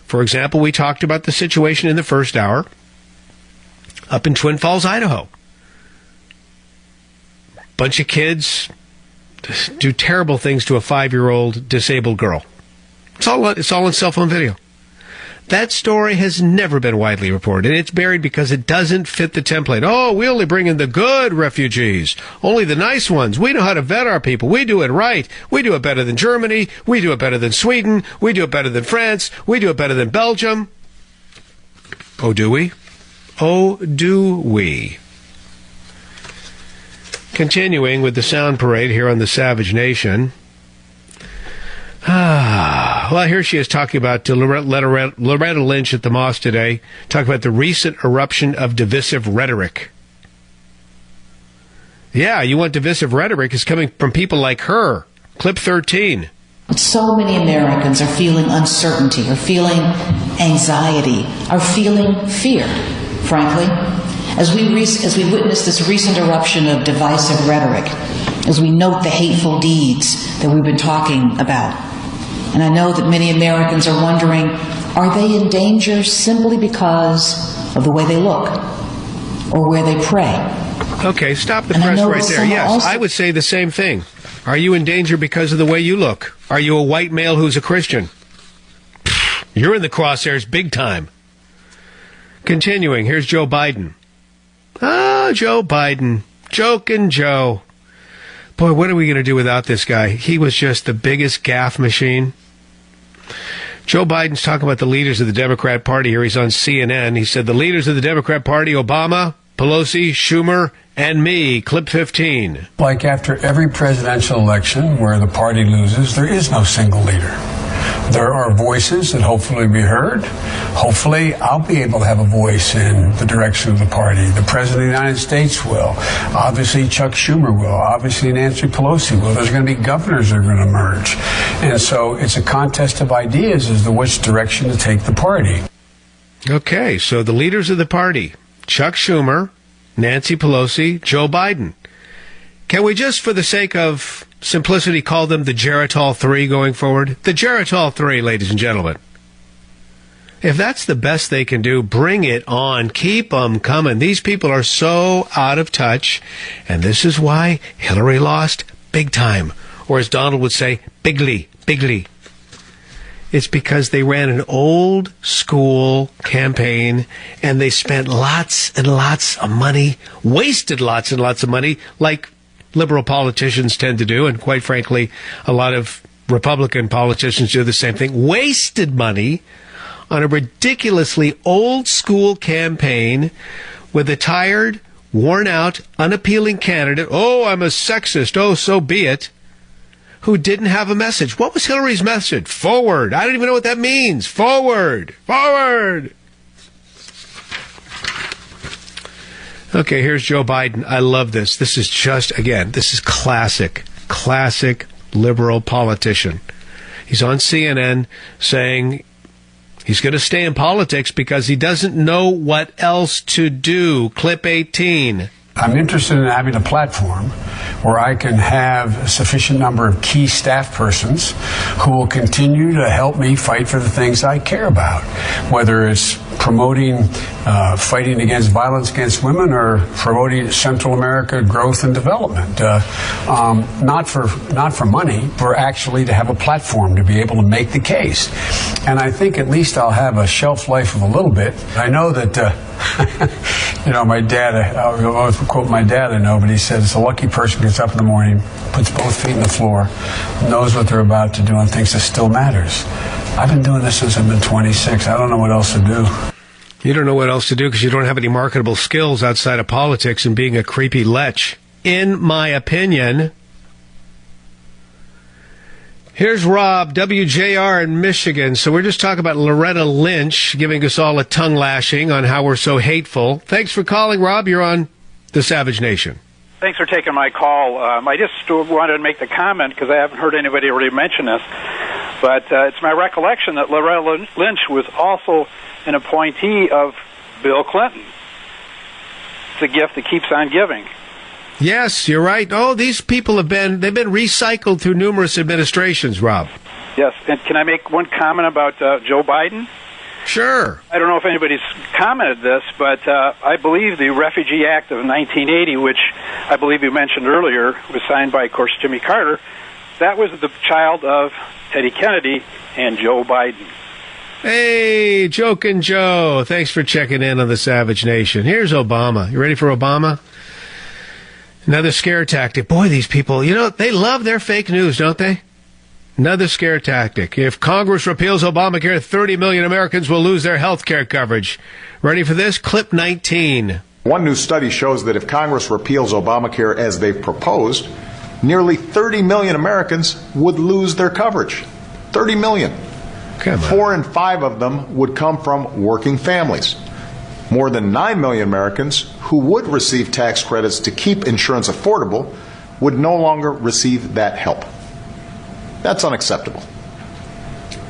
For example, we talked about the situation in the first hour up in Twin Falls, Idaho. Bunch of kids do terrible things to a 5-year-old disabled girl. It's all on cell phone video. That story has never been widely reported. It's buried because it doesn't fit the template. Oh, we only bring in the good refugees, only the nice ones. We know how to vet our people. We do it right. We do it better than Germany. We do it better than Sweden. We do it better than France. We do it better than Belgium. Oh, do we? Oh, do we? Continuing with the sound parade here on the Savage Nation. Well, here she is talking about Loretta Lynch at the mosque today, talking about the recent eruption of divisive rhetoric. Yeah, you want divisive rhetoric is coming from people like her. Clip 13. So many Americans are feeling uncertainty, are feeling anxiety, are feeling fear, frankly. As we witness this recent eruption of divisive rhetoric, as we note the hateful deeds that we've been talking about. And I know that many Americans are wondering, are they in danger simply because of the way they look or where they pray? Okay, stop the press right there. Yes, I would say the same thing. Are you in danger because of the way you look? Are you a white male who's a Christian? You're in the crosshairs big time. Continuing, here's Joe Biden. Ah, Joe Biden. Joking Joe. Boy, what are we going to do without this guy? He was just the biggest gaffe machine. Joe Biden's talking about the leaders of the Democrat Party here. He's on CNN. He said, the leaders of the Democrat Party, Obama, Pelosi, Schumer, and me. Clip 15. Like after every presidential election where the party loses, there is no single leader. There are voices that hopefully be heard. Hopefully, I'll be able to have a voice in the direction of the party. The President of the United States will. Obviously, Chuck Schumer will. Obviously, Nancy Pelosi will. There's going to be governors that are going to emerge. And so it's a contest of ideas as to which direction to take the party. Okay, so the leaders of the party, Chuck Schumer, Nancy Pelosi, Joe Biden. Can we just, for the sake of simplicity, call them the Geritol 3 going forward? The Geritol 3, ladies and gentlemen. If that's the best they can do, bring it on. Keep them coming. These people are so out of touch, and this is why Hillary lost big time. Or as Donald would say, bigly, bigly. It's because they ran an old school campaign, and they spent lots and lots of money, wasted lots and lots of money, like liberal politicians tend to do, and quite frankly, a lot of Republican politicians do the same thing, wasted money on a ridiculously old-school campaign with a tired, worn-out, unappealing candidate. Oh, I'm a sexist. Oh, so be it. Who didn't have a message. What was Hillary's message? Forward. I don't even know what that means. Forward. Forward. Okay, here's Joe Biden. I love this. This is just, again, this is classic liberal politician. He's on CNN saying he's going to stay in politics because he doesn't know what else to do. Clip 18. I'm interested in having a platform where I can have a sufficient number of key staff persons who will continue to help me fight for the things I care about, whether it's promoting fighting against violence against women or promoting Central America growth and development. Not for money, but actually to have a platform to be able to make the case. And I think at least I'll have a shelf life of a little bit. I know that, my dad, I'll always quote my dad, I know, but he said it's a lucky person who gets up in the morning, puts both feet in the floor, knows what they're about to do, and thinks it still matters. I've been doing this since I've been 26. I don't know what else to do. You don't know what else to do because you don't have any marketable skills outside of politics and being a creepy lech, in my opinion. Here's Rob, WJR in Michigan. So we're just talking about Loretta Lynch giving us all a tongue lashing on how we're so hateful. Thanks for calling, Rob. You're on The Savage Nation. Thanks for taking my call. I just wanted to make the comment because I haven't heard anybody really mention this. But it's my recollection that Loretta Lynch was also an appointee of Bill Clinton. It's a gift that keeps on giving. Yes, you're right. Oh, these people they've been recycled through numerous administrations, Rob. Yes, and can I make one comment about Joe Biden? Sure. I don't know if anybody's commented this, but I believe the Refugee Act of 1980, which I believe you mentioned earlier, was signed by, of course, Jimmy Carter. That was the child of Teddy Kennedy and Joe Biden. Hey, Jokin' Joe. Thanks for checking in on the Savage Nation. Here's Obama. You ready for Obama? Another scare tactic. Boy, these people, they love their fake news, don't they? Another scare tactic. If Congress repeals Obamacare, 30 million Americans will lose their health care coverage. Ready for this? Clip 19. One new study shows that if Congress repeals Obamacare as they've proposed, nearly 30 million Americans would lose their coverage. 30 million. 4 in 5 of them would come from working families. More than 9 million Americans who would receive tax credits to keep insurance affordable would no longer receive that help. That's unacceptable.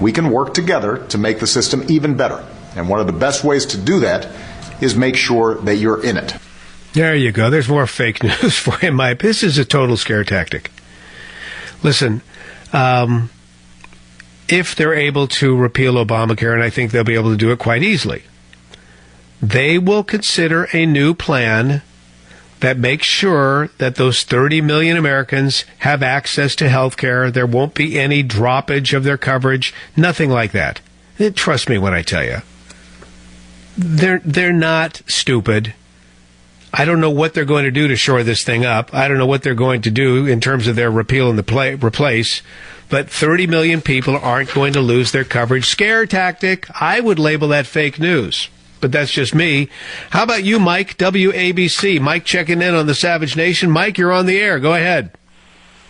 We can work together to make the system even better. And one of the best ways to do that is make sure that you're in it. There you go. There's more fake news for you, Mike. This is a total scare tactic. Listen, if they're able to repeal Obamacare, and I think they'll be able to do it quite easily, they will consider a new plan that makes sure that those 30 million Americans have access to health care. There won't be any droppage of their coverage, nothing like that. Trust me when I tell you. They're not stupid. I don't know what they're going to do to shore this thing up. I don't know what they're going to do in terms of their repeal and replace. But 30 million people aren't going to lose their coverage. Scare tactic. I would label that fake news. But that's just me. How about you, Mike, WABC? Mike checking in on the Savage Nation. Mike, you're on the air. Go ahead.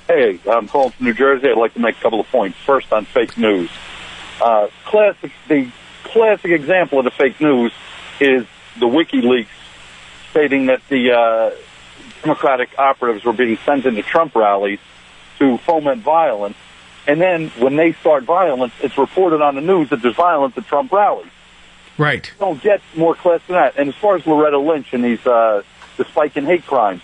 Hey, I'm calling from New Jersey. I'd like to make a couple of points. First, on fake news. The classic example of the fake news is the WikiLeaks stating that the Democratic operatives were being sent into Trump rallies to foment violence. And then when they start violence, it's reported on the news that there's violence at Trump rallies. Right. You don't get more class than that. And as far as Loretta Lynch and these the spike in hate crimes,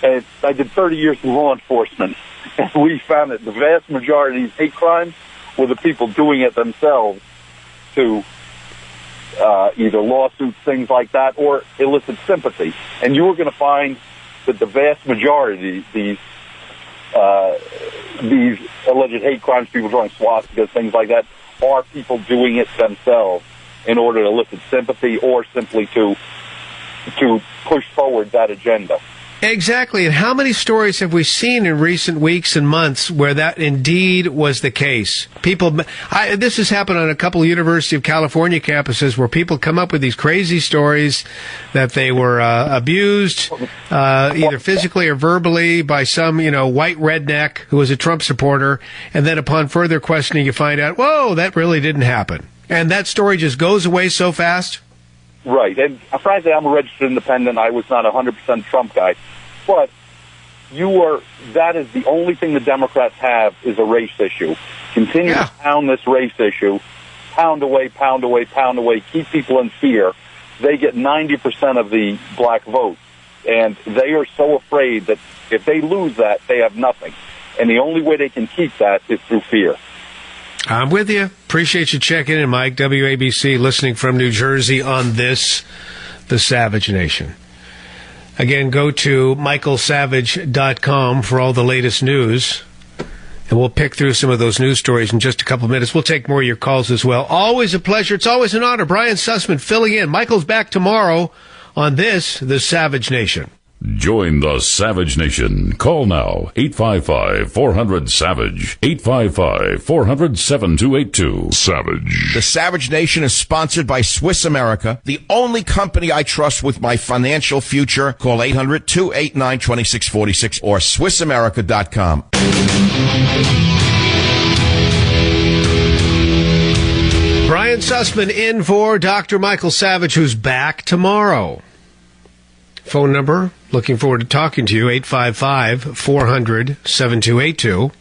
I did 30 years in law enforcement, and we found that the vast majority of these hate crimes were the people doing it themselves to either lawsuits, things like that, or elicit sympathy. And you were going to find that the vast majority of these alleged hate crimes, people drawing swastikas, things like that, are people doing it themselves in order to elicit sympathy or simply to push forward that agenda. Exactly. And how many stories have we seen in recent weeks and months where that indeed was the case? This has happened on a couple of University of California campuses where people come up with these crazy stories that they were abused, either physically or verbally, by some, white redneck who was a Trump supporter. And then upon further questioning, you find out, whoa, that really didn't happen. And that story just goes away so fast. Right. And frankly, I'm a registered independent. I was not a 100% Trump guy. But that is the only thing the Democrats have is a race issue. Continue to pound this race issue, pound away, pound away, pound away, keep people in fear. They get 90% of the black vote. And they are so afraid that if they lose that, they have nothing. And the only way they can keep that is through fear. I'm with you. Appreciate you checking in, Mike. WABC, listening from New Jersey on this, the Savage Nation. Again, go to michaelsavage.com for all the latest news. And we'll pick through some of those news stories in just a couple of minutes. We'll take more of your calls as well. Always a pleasure. It's always an honor. Brian Sussman filling in. Michael's back tomorrow on this, the Savage Nation. Join the Savage Nation. Call now, 855-400-SAVAGE, 855-400-7282. Savage. The Savage Nation is sponsored by Swiss America, the only company I trust with my financial future. Call 800-289-2646 or SwissAmerica.com. Brian Sussman in for Dr. Michael Savage, who's back tomorrow. Phone number, looking forward to talking to you, 855-400-7282.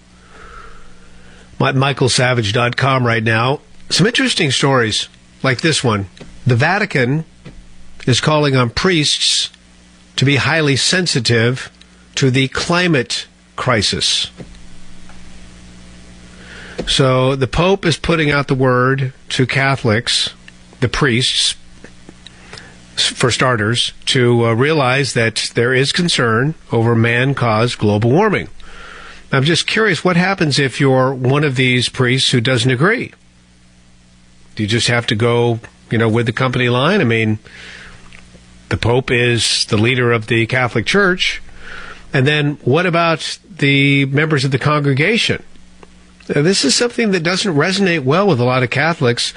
MichaelSavage.com right now. Some interesting stories like this one. The Vatican is calling on priests to be highly sensitive to the climate crisis. So the Pope is putting out the word to Catholics, the priests, for starters, to realize that there is concern over man-caused global warming. I'm just curious, what happens if you're one of these priests who doesn't agree? Do you just have to go, with the company line? I mean, the Pope is the leader of the Catholic Church. And then what about the members of the congregation? This is something that doesn't resonate well with a lot of Catholics.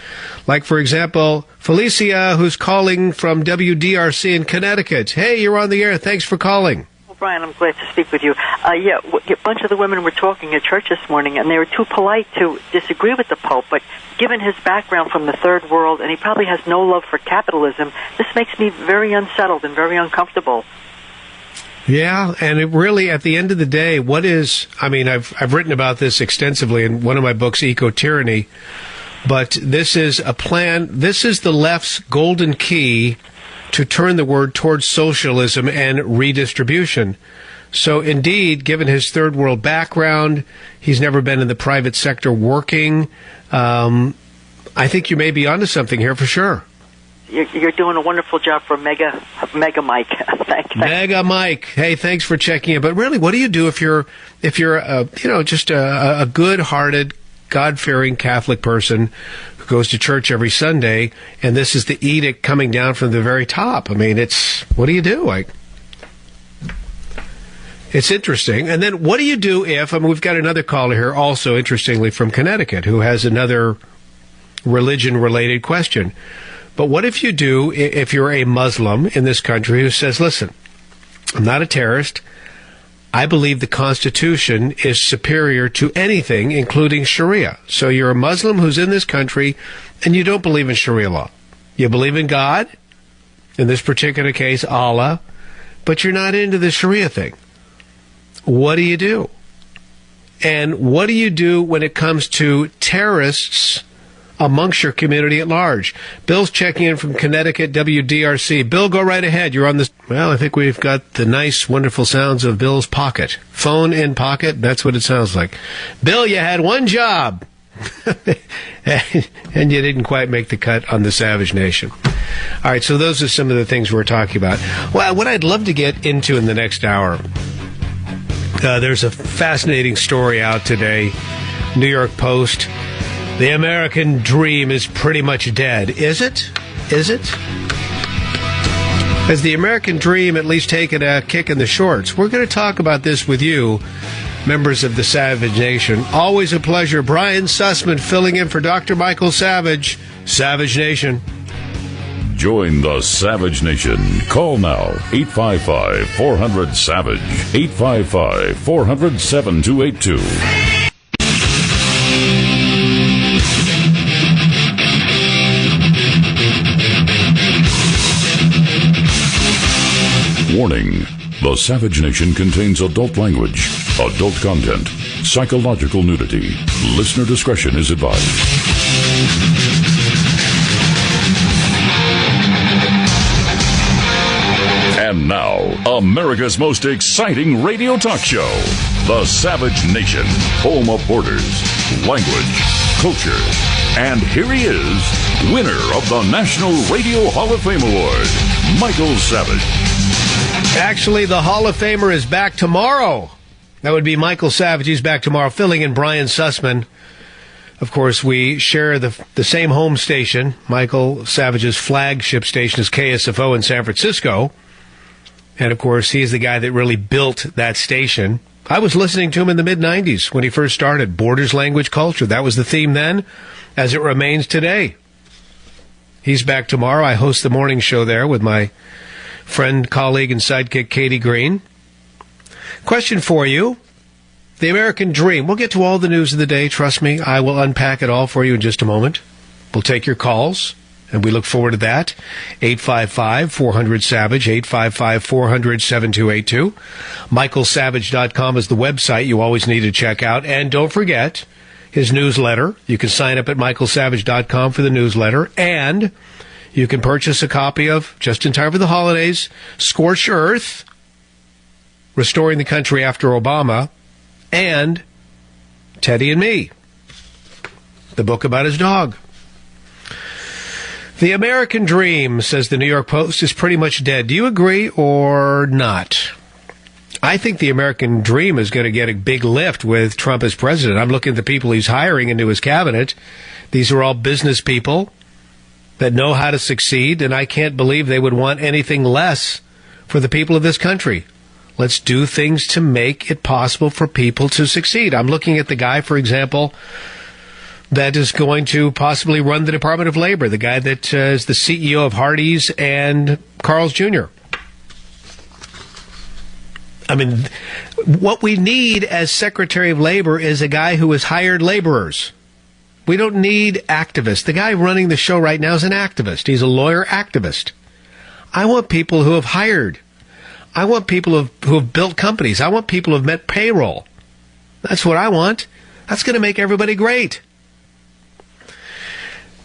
Like, for example, Felicia, who's calling from WDRC in Connecticut. Hey, you're on the air. Thanks for calling. Well, Brian, I'm glad to speak with you. A bunch of the women were talking at church this morning, and they were too polite to disagree with the Pope. But given his background from the third world, and he probably has no love for capitalism, this makes me very unsettled and very uncomfortable. Yeah, and it really, at the end of the day, I've written about this extensively in one of my books, Eco-Tyranny, but this is a plan, this is the left's golden key to turn the word towards socialism and redistribution. So indeed, given his third world background, he's never been in the private sector working, I think you may be onto something here for sure. You're doing a wonderful job for Mega Mike. Thanks. Mega Mike. Hey, thanks for checking in. But really, what do you do if you're just a good-hearted, God-fearing Catholic person who goes to church every Sunday, and this is the edict coming down from the very top? I mean, what do you do? It's interesting. And then what do you do if, we've got another caller here, also interestingly from Connecticut, who has another religion-related question. But what if you're a Muslim in this country who says, listen, I'm not a terrorist. I believe the Constitution is superior to anything, including Sharia. So you're a Muslim who's in this country, and you don't believe in Sharia law. You believe in God, in this particular case, Allah, but you're not into the Sharia thing. What do you do? And what do you do when it comes to terrorists amongst your community at large? Bill's checking in from Connecticut, WDRC. Bill, go right ahead. You're on this. Well, I think we've got the nice, wonderful sounds of Bill's pocket. Phone in pocket, that's what it sounds like. Bill, you had one job. And you didn't quite make the cut on the Savage Nation. All right, so those are some of the things we're talking about. Well, what I'd love to get into in the next hour, there's a fascinating story out today, New York Post. The American dream is pretty much dead. Is it? Is it? Has the American dream at least taken a kick in the shorts? We're going to talk about this with you, members of the Savage Nation. Always a pleasure. Brian Sussman filling in for Dr. Michael Savage. Savage Nation. Join the Savage Nation. Call now, 855-400-SAVAGE, 855-400-7282. Warning. The Savage Nation contains adult language, adult content, psychological nudity. Listener discretion is advised. And now, America's most exciting radio talk show, The Savage Nation, home of borders, language, culture. And here he is, winner of the National Radio Hall of Fame Award, Michael Savage. Actually, the Hall of Famer is back tomorrow. That would be Michael Savage. He's back tomorrow, filling in Brian Sussman. Of course, we share the same home station. Michael Savage's flagship station is KSFO in San Francisco. And, of course, he's the guy that really built that station. I was listening to him in the mid-'90s when he first started. Borders, language, culture. That was the theme then, as it remains today. He's back tomorrow. I host the morning show there with my friend, colleague, and sidekick, Katie Green. Question for you. The American dream. We'll get to all the news of the day. Trust me, I will unpack it all for you in just a moment. We'll take your calls, and we look forward to that. 855-400-SAVAGE, 855-400-7282. MichaelSavage.com is the website you always need to check out. And don't forget his newsletter. You can sign up at MichaelSavage.com for the newsletter. And you can purchase a copy of, just in time for the holidays, Scorched Earth, Restoring the Country After Obama, and Teddy and Me, the book about his dog. The American dream, says the New York Post, is pretty much dead. Do you agree or not? I think the American dream is going to get a big lift with Trump as president. I'm looking at the people he's hiring into his cabinet. These are all business people that know how to succeed, and I can't believe they would want anything less for the people of this country. Let's do things to make it possible for people to succeed. I'm looking at the guy, for example, that is going to possibly run the Department of Labor, the guy that is the CEO of Hardee's and Carl's Jr. I mean, what we need as Secretary of Labor is a guy who has hired laborers. We don't need activists. The guy running the show right now is an activist. He's a lawyer activist. I want people who have hired. I want people who have built companies. I want people who have met payroll. That's what I want. That's going to make everybody great.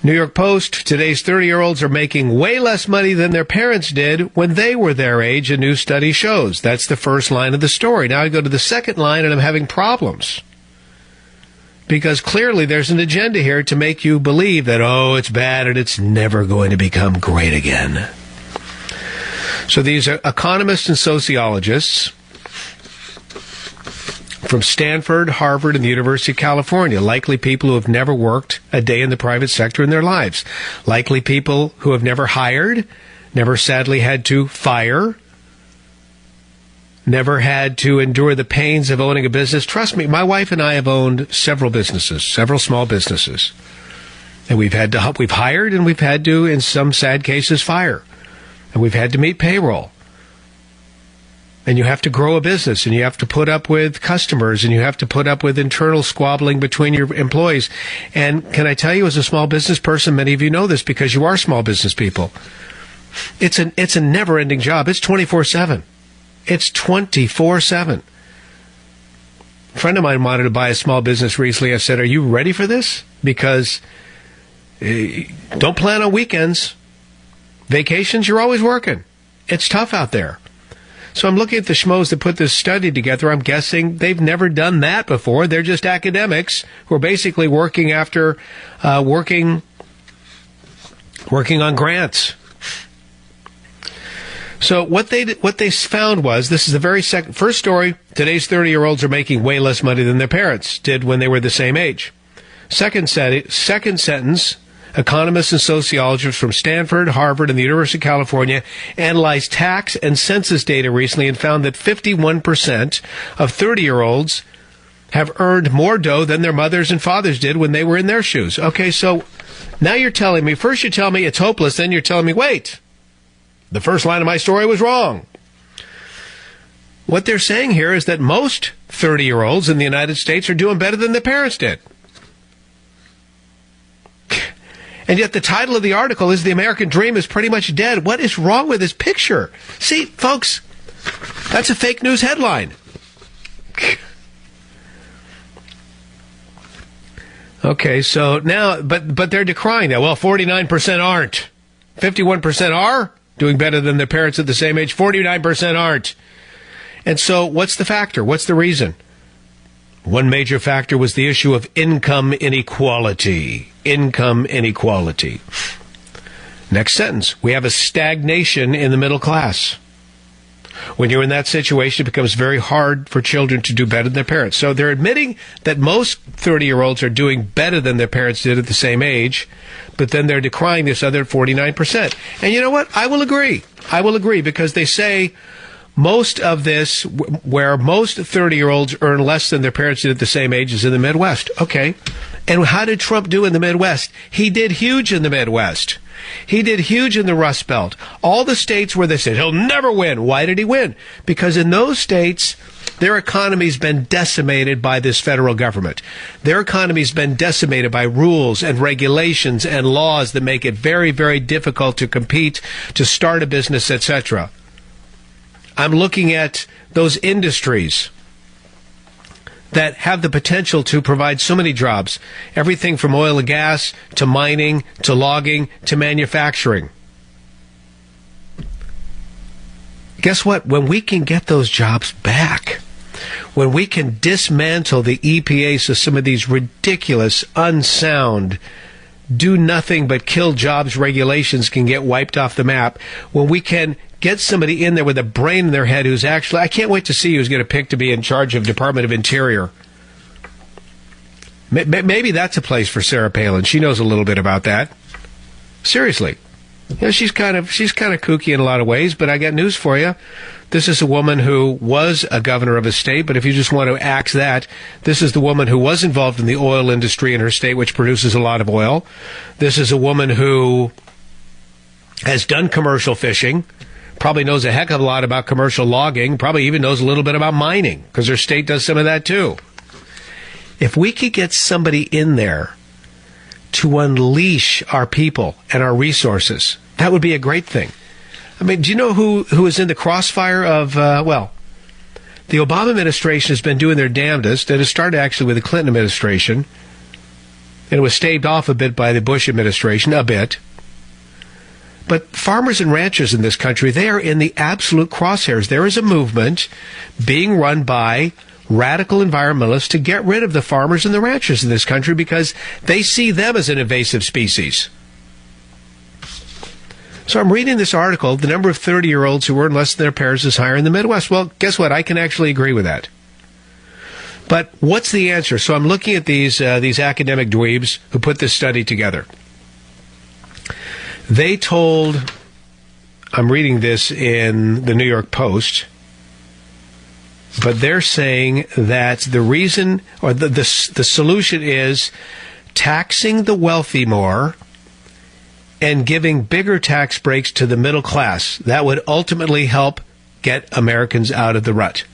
New York Post, today's 30-year-olds are making way less money than their parents did when they were their age, a new study shows. That's the first line of the story. Now I go to the second line, and I'm having problems. Because clearly there's an agenda here to make you believe that, oh, it's bad and it's never going to become great again. So these are economists and sociologists from Stanford, Harvard, and the University of California. Likely people who have never worked a day in the private sector in their lives. Likely people who have never hired, never sadly had to fire, never had to endure the pains of owning a business. Trust me, my wife and I have owned several businesses, several small businesses. And we've hired and we've had to, in some sad cases, fire. And we've had to meet payroll. And you have to grow a business, and you have to put up with customers, and you have to put up with internal squabbling between your employees. And can I tell you, as a small business person, many of you know this because you are small business people, it's a never-ending job. It's 24/7. It's 24/7. A friend of mine wanted to buy a small business recently. I said, are you ready for this? Because don't plan on weekends. Vacations, you're always working. It's tough out there. So I'm looking at the schmoes that put this study together. I'm guessing they've never done that before. They're just academics who are basically working after working on grants. So what they found was, this is the very first story, today's 30-year-olds are making way less money than their parents did when they were the same age. Second sentence, Economists and sociologists from Stanford, Harvard, and the University of California analyzed tax and census data recently and found that 51% of 30-year-olds have earned more dough than their mothers and fathers did when they were in their shoes. Okay, so now you're telling me, first you tell me it's hopeless, then you're telling me, wait, the first line of my story was wrong. What they're saying here is that most 30-year-olds in the United States are doing better than their parents did. And yet the title of the article is "The American Dream is Pretty Much Dead." What is wrong with this picture? See, folks, that's a fake news headline. Okay, so now, but they're decrying that. Well, 49% aren't. 51% are doing better than their parents at the same age. 49% aren't. And so what's the factor? What's the reason? One major factor was the issue of income inequality. Income inequality. Next sentence. We have a stagnation in the middle class. When you're in that situation, it becomes very hard for children to do better than their parents. So they're admitting that most 30-year-olds are doing better than their parents did at the same age, but then they're decrying this other 49%. And you know what? I will agree. I will agree, because they say most of this, where most 30-year-olds earn less than their parents did at the same age, is in the Midwest. Okay. And how did Trump do in the Midwest? He did huge in the Midwest. He did huge in the Rust Belt. All the states where they said he'll never win. Why did he win? Because in those states, their economy's been decimated by this federal government. Their economy's been decimated by rules and regulations and laws that make it very, very difficult to compete, to start a business, etc. I'm looking at those industries that have the potential to provide so many jobs. Everything from oil and gas, to mining, to logging, to manufacturing. Guess what? When we can get those jobs back, when we can dismantle the EPA so some of these ridiculous, unsound, do nothing but kill jobs regulations can get wiped off the map, when we can get somebody in there with a brain in their head who's actually, I can't wait to see who's going to pick to be in charge of Department of Interior. Maybe that's a place for Sarah Palin. She knows a little bit about that. Seriously. You know, she's kind of kooky in a lot of ways, but I got news for you. This is a woman who was a governor of a state, but if you just want to axe that, this is the woman who was involved in the oil industry in her state, which produces a lot of oil. This is a woman who has done commercial fishing, probably knows a heck of a lot about commercial logging, probably even knows a little bit about mining, because her state does some of that too. If we could get somebody in there to unleash our people and our resources, that would be a great thing. I mean, do you know who is in the crossfire of, the Obama administration has been doing their damnedest, and it started actually with the Clinton administration, and it was staved off a bit by the Bush administration, a bit. But farmers and ranchers in this country, they are in the absolute crosshairs. There is a movement being run by radical environmentalists to get rid of the farmers and the ranchers in this country because they see them as an invasive species. So I'm reading this article. The number of 30-year-olds who earn less than their parents is higher in the Midwest. Well, guess what? I can actually agree with that. But what's the answer? So I'm looking at these academic dweebs who put this study together. They told, I'm reading this in the New York Post, but they're saying that the reason, or the solution is taxing the wealthy more and giving bigger tax breaks to the middle class. That would ultimately help get Americans out of the rut.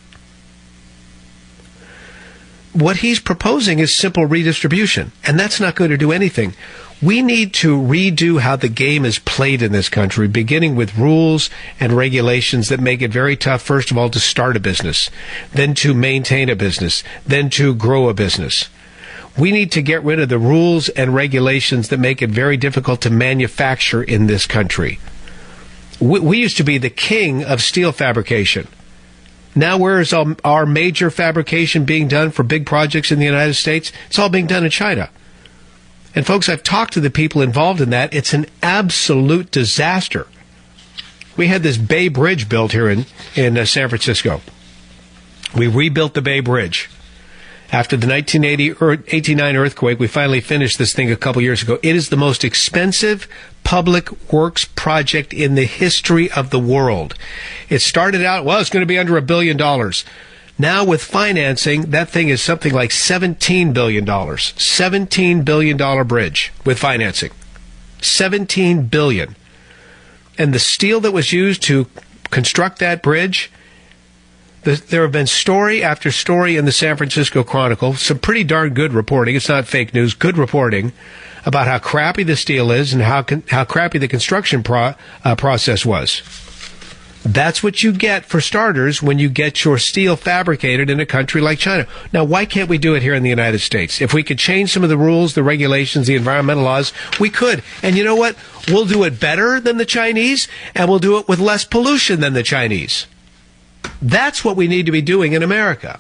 What he's proposing is simple redistribution, and that's not going to do anything. We need to redo how the game is played in this country, beginning with rules and regulations that make it very tough, first of all, to start a business, then to maintain a business, then to grow a business. We need to get rid of the rules and regulations that make it very difficult to manufacture in this country. We used to be the king of steel fabrication. Now where is our major fabrication being done for big projects in the United States? It's all being done in China. And folks, I've talked to the people involved in that. It's an absolute disaster. We had this Bay Bridge built here in San Francisco. We rebuilt the Bay Bridge. After the 1989 earthquake, we finally finished this thing a couple years ago. It is the most expensive public works project in the history of the world. It started out, it's going to be under $1 billion. Now with financing, that thing is something like $17 billion. $17 billion bridge with financing. $17 billion. And the steel that was used to construct that bridge, there have been story after story in the San Francisco Chronicle, some pretty darn good reporting, it's not fake news, good reporting, about how crappy the steel is and how crappy the construction process was. That's what you get, for starters, when you get your steel fabricated in a country like China. Now, why can't we do it here in the United States? If we could change some of the rules, the regulations, the environmental laws, we could. And you know what? We'll do it better than the Chinese, and we'll do it with less pollution than the Chinese. That's what we need to be doing in America.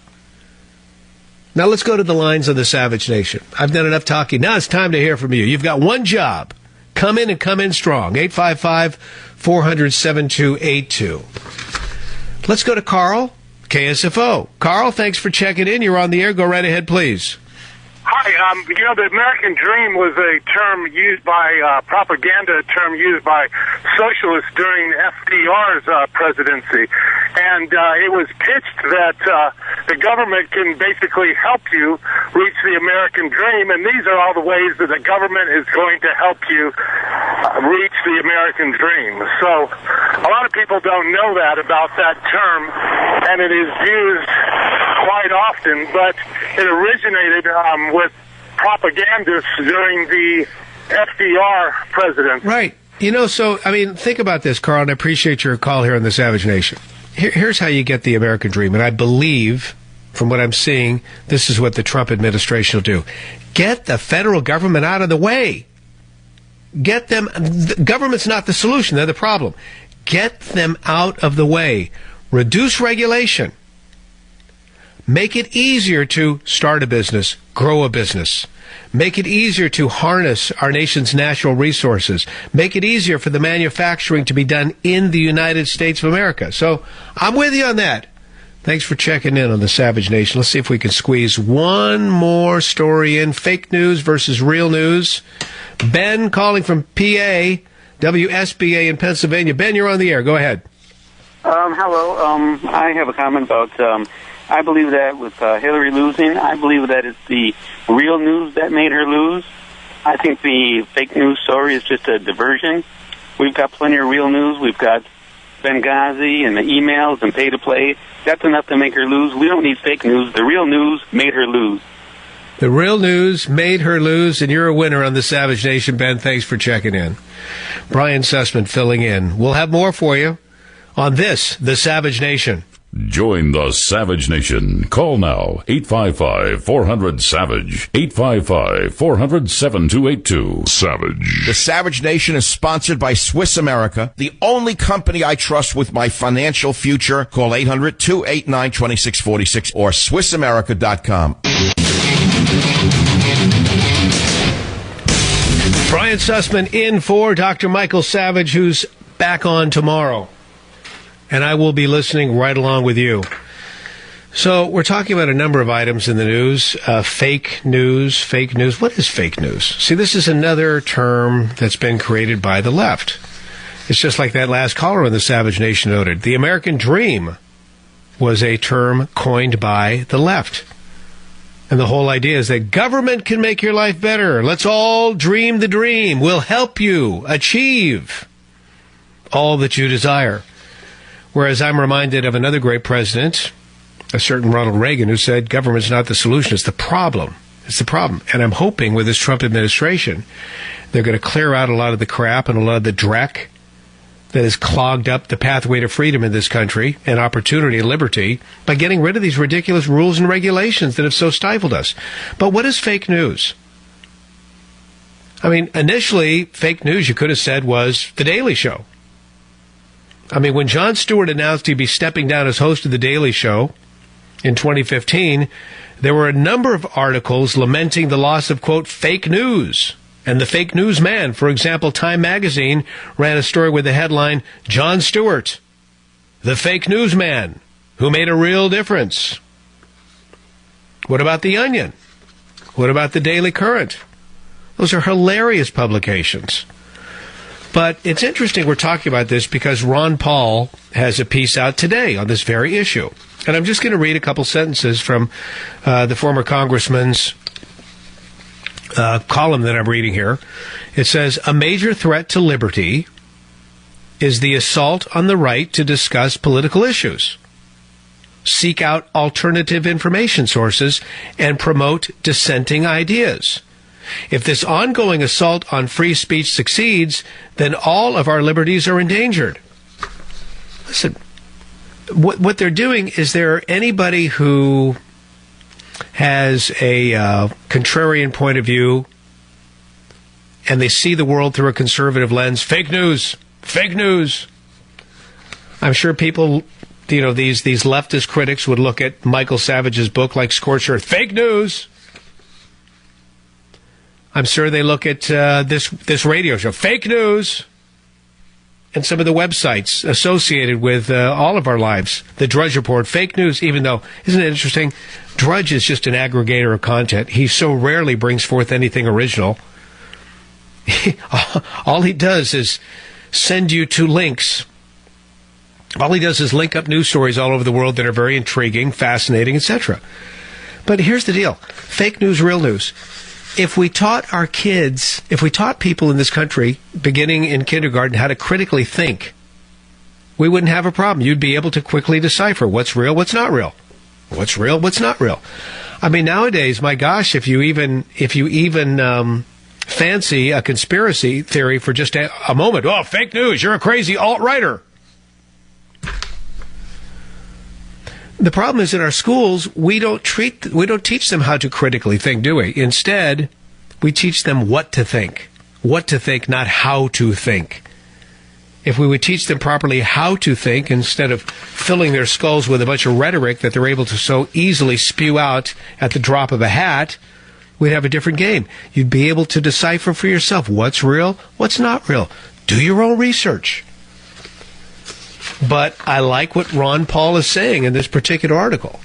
Now let's go to the lines of the Savage Nation. I've done enough talking. Now it's time to hear from you. You've got one job. Come in and come in strong. 855-400-7282. Let's go to Carl, KSFO. Carl, thanks for checking in. You're on the air. Go right ahead, please. Hi. The American dream was a term used by propaganda, term used by socialists during FDR's presidency. And it was pitched that the government can basically help you reach the American dream, and these are all the ways that the government is going to help you reach the American dream. So a lot of people don't know that about that term, and it is used quite often, but it originated with propagandists during the FDR presidency. Right. Think about this, Carl, and I appreciate your call here on the Savage Nation. Here's how you get the American dream, and I believe, from what I'm seeing, this is what the Trump administration will do. Get the federal government out of the way. Get them. The government's not the solution. They're the problem. Get them out of the way. Reduce regulation. Make it easier to start a business, grow a business. Make it easier to harness our nation's natural resources. Make it easier for the manufacturing to be done in the United States of America. So I'm with you on that. Thanks for checking in on the Savage Nation. Let's see if we can squeeze one more story in. Fake news versus real news. Ben calling from PA, WSBA in Pennsylvania. Ben, you're on the air. Go ahead. Hello. I have a comment about... I believe that with Hillary losing, I believe that it's the real news that made her lose. I think the fake news story is just a diversion. We've got plenty of real news. We've got Benghazi and the emails and pay to play. That's enough to make her lose. We don't need fake news. The real news made her lose. The real news made her lose, and you're a winner on the Savage Nation, Ben. Thanks for checking in. Brian Sussman filling in. We'll have more for you on this, the Savage Nation. Join the Savage Nation. Call now, 855-400-SAVAGE, 855-400-7282. Savage. The Savage Nation is sponsored by Swiss America, the only company I trust with my financial future. Call 800-289-2646 or SwissAmerica.com. Brian Sussman in for Dr. Michael Savage, who's back on tomorrow. And I will be listening right along with you. So we're talking about a number of items in the news. Fake news. What is fake news? See, this is another term that's been created by the left. It's just like that last caller in the Savage Nation noted. The American dream was a term coined by the left. And the whole idea is that government can make your life better. Let's all dream the dream. We'll help you achieve all that you desire. Whereas I'm reminded of another great president, a certain Ronald Reagan, who said government's not the solution, it's the problem. It's the problem. And I'm hoping with this Trump administration, they're going to clear out a lot of the crap and a lot of the dreck that has clogged up the pathway to freedom in this country and opportunity and liberty by getting rid of these ridiculous rules and regulations that have so stifled us. But what is fake news? I mean, initially, fake news, you could have said, was The Daily Show. I mean, when Jon Stewart announced he'd be stepping down as host of The Daily Show in 2015, there were a number of articles lamenting the loss of, quote, fake news and the fake news man. For example, Time magazine ran a story with the headline, Jon Stewart, the fake news man who made a real difference. What about The Onion? What about the Daily Current? Those are hilarious publications. But it's interesting we're talking about this because Ron Paul has a piece out today on this very issue. And I'm just going to read a couple sentences from the former congressman's column that I'm reading here. It says, a major threat to liberty is the assault on the right to discuss political issues, seek out alternative information sources, and promote dissenting ideas. If this ongoing assault on free speech succeeds, then all of our liberties are endangered. Listen, what they're doing is anybody who has a contrarian point of view and they see the world through a conservative lens, fake news. I'm sure people, these leftist critics would look at Michael Savage's book like scorched earth. Fake news. I'm sure they look at this radio show. Fake news. And some of the websites associated with all of our lives. The Drudge Report, fake news, even though, isn't it interesting? Drudge is just an aggregator of content. He so rarely brings forth anything original. All he does is send you to links. All he does is link up news stories all over the world that are very intriguing, fascinating, etc. But here's the deal. Fake news, real news. If we taught our kids, if we taught people in this country, beginning in kindergarten, how to critically think, we wouldn't have a problem. You'd be able to quickly decipher what's real, what's not real. What's real, what's not real. I mean, nowadays, my gosh, if you even fancy a conspiracy theory for just a moment, oh, fake news, you're a crazy alt-righter. The problem is in our schools, we don't teach them how to critically think, do we? Instead, we teach them what to think, not how to think. If we would teach them properly how to think instead of filling their skulls with a bunch of rhetoric that they're able to so easily spew out at the drop of a hat, we'd have a different game. You'd be able to decipher for yourself what's real, what's not real. Do your own research. But I like what Ron Paul is saying in this particular article.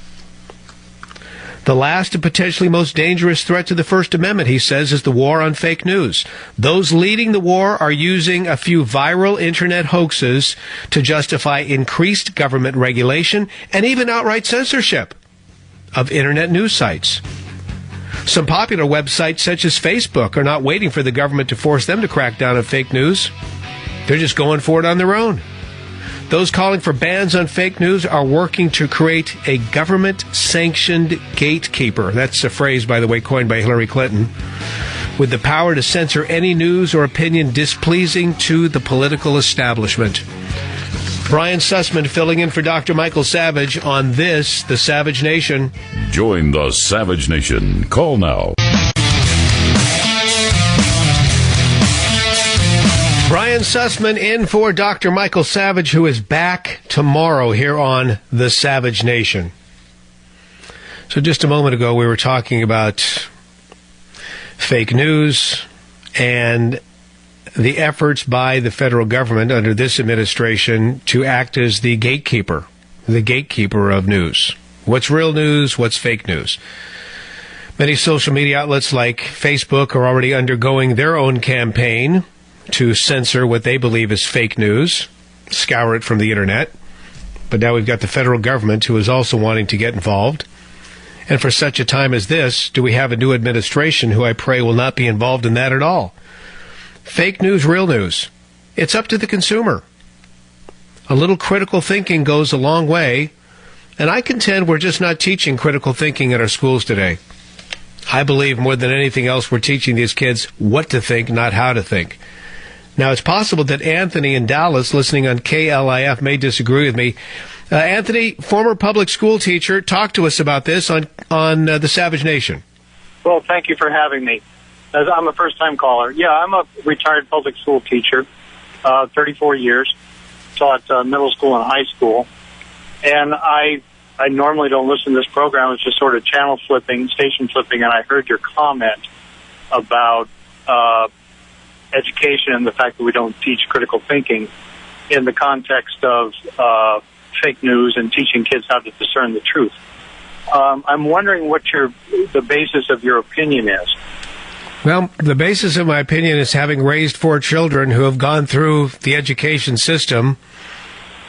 The last and potentially most dangerous threat to the First Amendment, he says, is the war on fake news. Those leading the war are using a few viral internet hoaxes to justify increased government regulation and even outright censorship of internet news sites. Some popular websites, such as Facebook, are not waiting for the government to force them to crack down on fake news. They're just going for it on their own. Those calling for bans on fake news are working to create a government-sanctioned gatekeeper. That's a phrase, by the way, coined by Hillary Clinton, with the power to censor any news or opinion displeasing to the political establishment. Brian Sussman filling in for Dr. Michael Savage on this, The Savage Nation. Join the Savage Nation. Call now. Brian Sussman in for Dr. Michael Savage, who is back tomorrow here on The Savage Nation. So just a moment ago, we were talking about fake news and the efforts by the federal government under this administration to act as the gatekeeper of news. What's real news? What's fake news? Many social media outlets like Facebook are already undergoing their own campaign to censor what they believe is fake news, scour it from the internet. But now we've got the federal government who is also wanting to get involved. And for such a time as this, do we have a new administration who I pray will not be involved in that at all? Fake news, real news. It's up to the consumer. A little critical thinking goes a long way, and I contend we're just not teaching critical thinking in our schools today. I believe more than anything else we're teaching these kids what to think, not how to think. Now, it's possible that Anthony in Dallas, listening on KLIF, may disagree with me. Anthony, former public school teacher, talk to us about this on the Savage Nation. Well, thank you for having me. As I'm a first-time caller. Yeah, I'm a retired public school teacher, 34 years, taught middle school and high school. And I normally don't listen to this program. It's just sort of channel flipping, station flipping, and I heard your comment about education and the fact that we don't teach critical thinking in the context of fake news and teaching kids how to discern the truth. I'm wondering what the basis of your opinion is. Well, the basis of my opinion is having raised 4 children who have gone through the education system,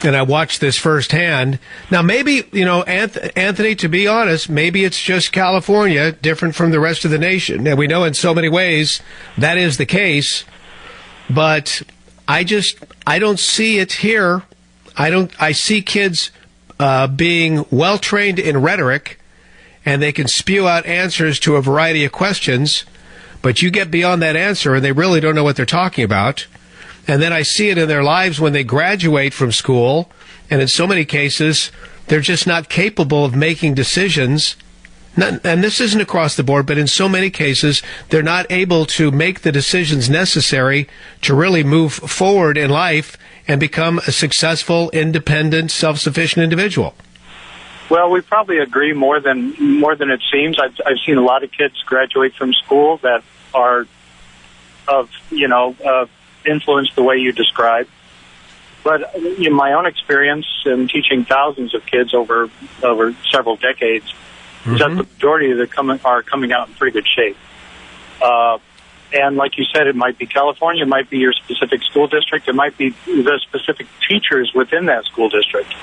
and I watched this firsthand. Now, maybe, Anthony, to be honest, maybe it's just California, different from the rest of the nation. And we know in so many ways that is the case, but I don't see it here. I see kids being well-trained in rhetoric, and they can spew out answers to a variety of questions, but you get beyond that answer, and they really don't know what they're talking about. And then I see it in their lives when they graduate from school, and in so many cases, they're just not capable of making decisions. And this isn't across the board, but in so many cases, they're not able to make the decisions necessary to really move forward in life and become a successful, independent, self-sufficient individual. Well, we probably agree more than it seems. I've seen a lot of kids graduate from school that are influenced the way you described. But in my own experience in teaching thousands of kids over several decades, is that the majority of them are coming out in pretty good shape. And like you said, it might be California, it might be your specific school district, it might be the specific teachers within that school district.